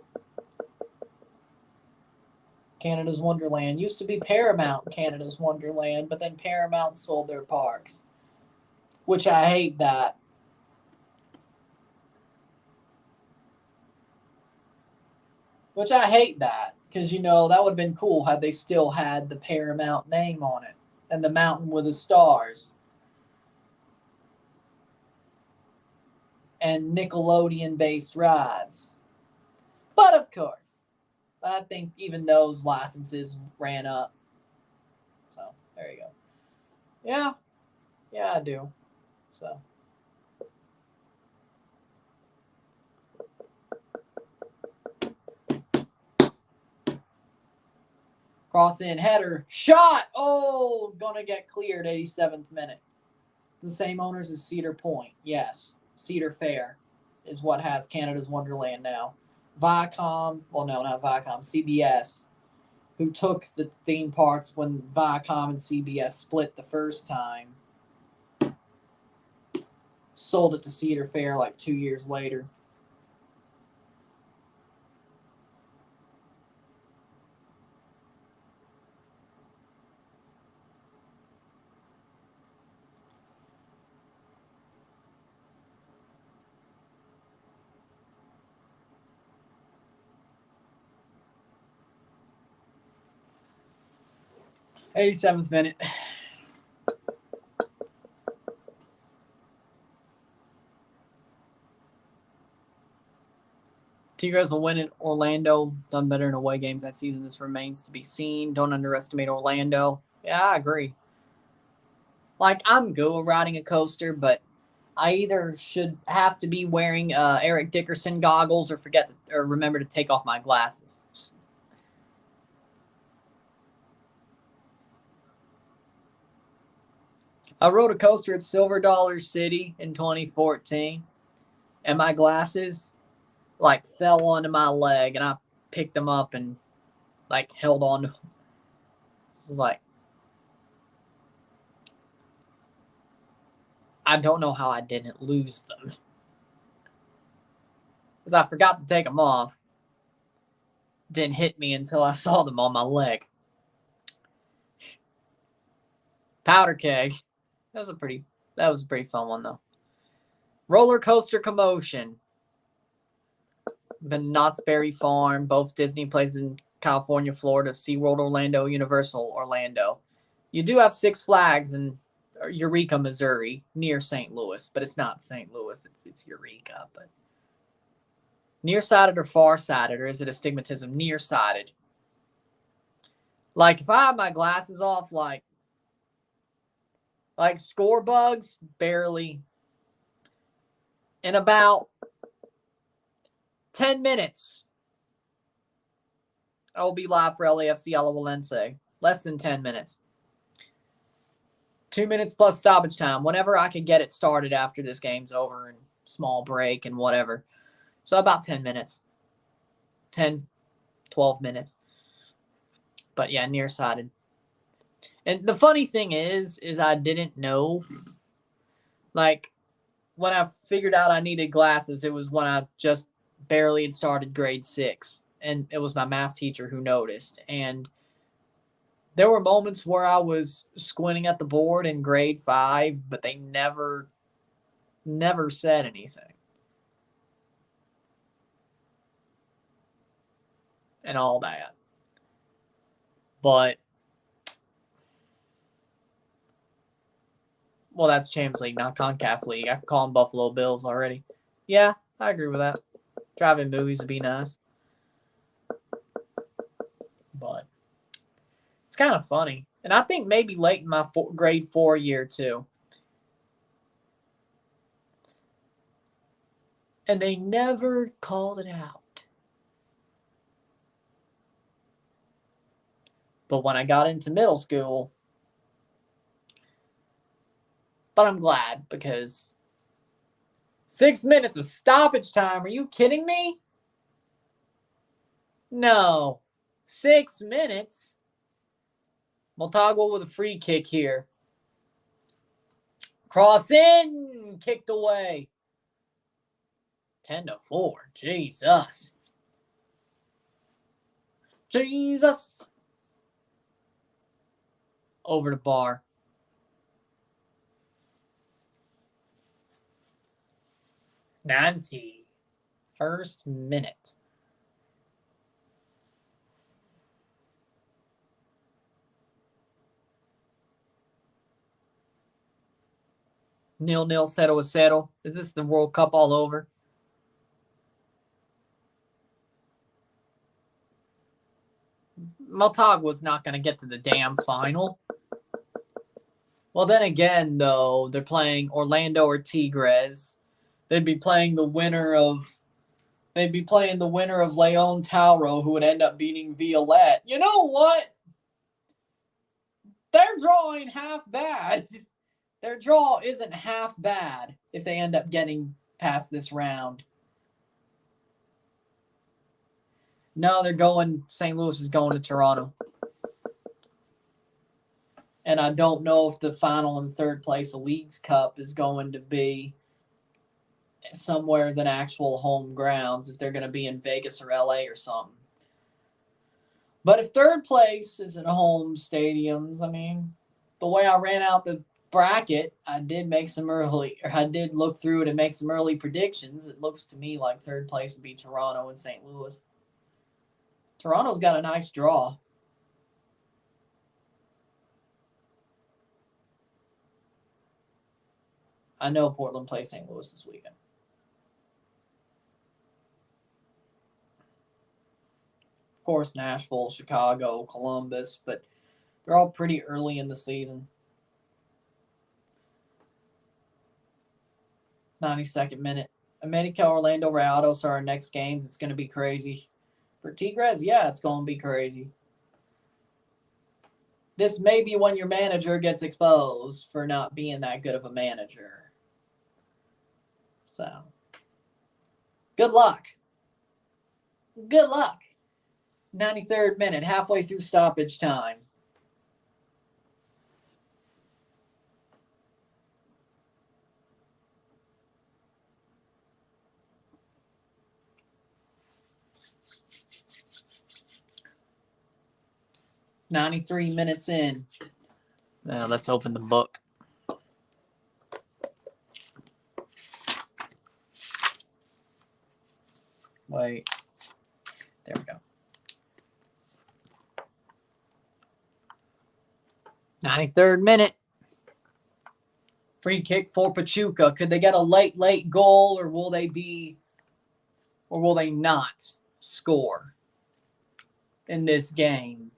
Canada's Wonderland used to be Paramount Canada's Wonderland, but then Paramount sold their parks, which I hate that. Because, you know, that would have been cool had they still had the Paramount name on it and the mountain with the stars. And Nickelodeon-based rides. But, of course, I think even those licenses ran up. So, there you go. Yeah. Yeah, I do. So. Cross in, header, shot! Oh, gonna get cleared, 87th minute. The same owners as Cedar Point. Yes, Cedar Fair is what has Canada's Wonderland now. Viacom, well, no, not Viacom, CBS, who took the theme parks when Viacom and CBS split the first time, sold it to Cedar Fair like 2 years later. '87th minute. Tigres will win in Orlando. Done better in away games that season. This remains to be seen. Don't underestimate Orlando. Yeah, I agree. Like, I'm good with riding a coaster, but I either should have to be wearing Eric Dickerson goggles or remember to take off my glasses. I rode a coaster at Silver Dollar City in 2014, and my glasses like fell onto my leg, and I picked them up and like held on to them. This is like, I don't know how I didn't lose them. Because I forgot to take them off. Didn't hit me until I saw them on my leg. Powder keg. That was a pretty fun one though. Roller coaster commotion. Been Knott's Berry Farm, both Disney places in California, Florida, SeaWorld Orlando, Universal Orlando. You do have Six Flags in Eureka, Missouri, near St. Louis, but it's not St. Louis, it's Eureka. But nearsighted or farsighted, or is it astigmatism? Nearsighted. Like if I have my glasses off, like score bugs, barely. In about 10 minutes, I will be live for LAFC Alajuelense. Less than 10 minutes. 2 minutes plus stoppage time. Whenever I could get it started after this game's over and small break and whatever. So about 10 minutes. 10, 12 minutes. But yeah, nearsighted. And the funny thing is I didn't know. Like, when I figured out I needed glasses, it was when I just barely had started grade 6. And it was my math teacher who noticed. And there were moments where I was squinting at the board in grade 5, but they never said anything. And all that. But, well, that's Champions League, not Concacaf League. I can call them Buffalo Bills already. Yeah, I agree with that. Driving movies would be nice. But it's kind of funny. And I think maybe late in my grade 4 year, too. And they never called it out. But when I got into middle school, but I'm glad because 6 minutes of stoppage time. Are you kidding me? No. 6 minutes? Motagua with a free kick here. Cross in. Kicked away. 10-4. Jesus. Jesus. Over the bar. 90. First minute. Nil-nil, 0-0. Is this the World Cup all over? Motagua's not going to get to the damn final. Well, then again, though, they're playing Orlando or Tigres. They'd be playing the winner of Leon Tauro, who would end up beating Violette. You know what? Their draw ain't half bad. Their draw isn't half bad if they end up getting past this round. No, St. Louis is going to Toronto. And I don't know if the final and third place of Leagues Cup is going to be somewhere than actual home grounds, if they're going to be in Vegas or LA or something. But if third place is in home stadiums, I mean, the way I ran out the bracket, I did look through it and make some early predictions. It looks to me like third place would be Toronto and St. Louis. Toronto's got a nice draw. I know Portland plays St. Louis this weekend. Of course, Nashville, Chicago, Columbus, but they're all pretty early in the season. 92nd minute. America, Orlando, Rayados are our next games. It's going to be crazy. For Tigres, yeah, it's going to be crazy. This may be when your manager gets exposed for not being that good of a manager. So, good luck. Good luck. 93rd minute, halfway through stoppage time. $93 minutes in. Now let's open the book. Wait. There we go. 93rd minute. Free kick for Pachuca. Could they get a late goal, or will they not score in this game?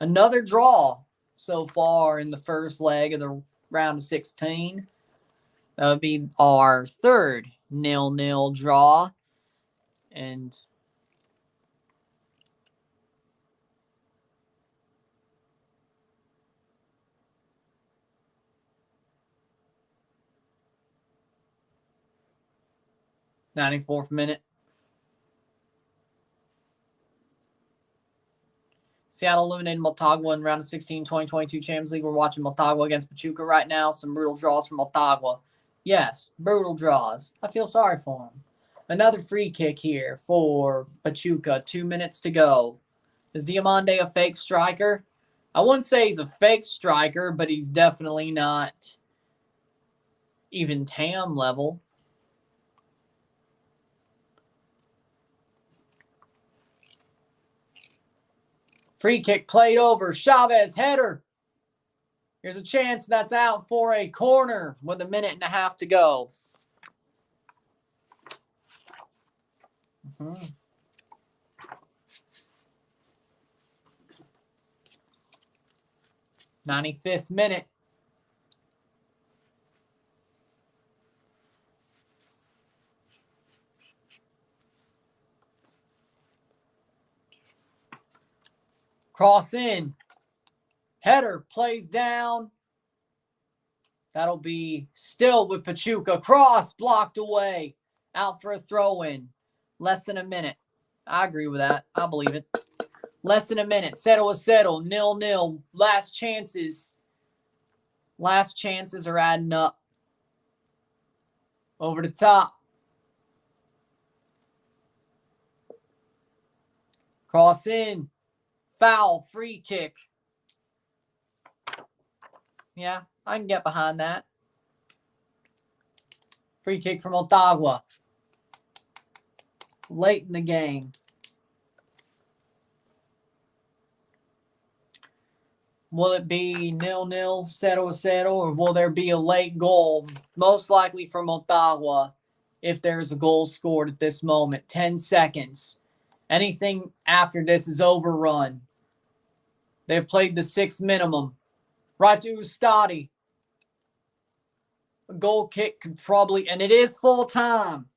Another draw so far in the first leg of the round of 16. That would be our third 0-0 draw. And '94th minute. Seattle eliminated Motagua in round of 16, 2022 Champions League. We're watching Motagua against Pachuca right now. Some brutal draws from Motagua. Yes, brutal draws. I feel sorry for him. Another free kick here for Pachuca. 2 minutes to go. Is Diamande a fake striker? I wouldn't say he's a fake striker, but he's definitely not even Tam level. Free kick played over. Chavez header. Here's a chance that's out for a corner with 1.5 minutes to go. 95th minute. Cross in. Header plays down. That'll be still with Pachuca. Cross blocked away. Out for a throw-in. Less than a minute. I agree with that. I believe it. Less than a minute. Settle is settle. 0-0. Last chances. Last chances are adding up. Over the top. Cross in. Foul. Free kick. Yeah, I can get behind that. Free kick from Motagua. Late in the game. Will it be 0-0, settle, or will there be a late goal? Most likely from Motagua if there's a goal scored at this moment. 10 seconds. Anything after this is overrun. They've played the 6 minimum. Right to Ustadi. A goal kick could probably, and it is full time.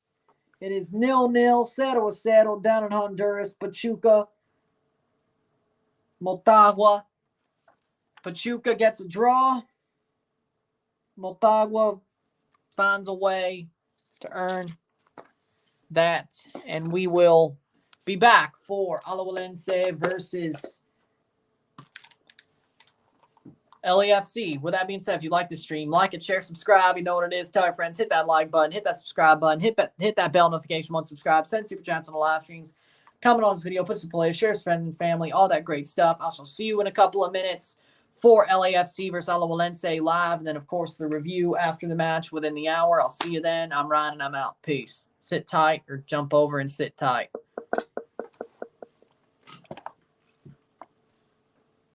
It is 0-0, settle down in Honduras. Pachuca. Motagua. Pachuca gets a draw. Motagua finds a way to earn that. And we will be back for Alajuelense versus LAFC. With that being said, if you like this stream, like it, share, subscribe. You know what it is. Tell your friends. Hit that like button. Hit that subscribe button. Hit that bell notification once subscribed. Send super chats on the live streams. Comment on this video. Put some play. Share with friends and family. All that great stuff. I shall see you in a couple of minutes for LAFC versus Alajuelense live. And then, of course, the review after the match within the hour. I'll see you then. I'm Ryan and I'm out. Peace. Sit tight or jump over and sit tight.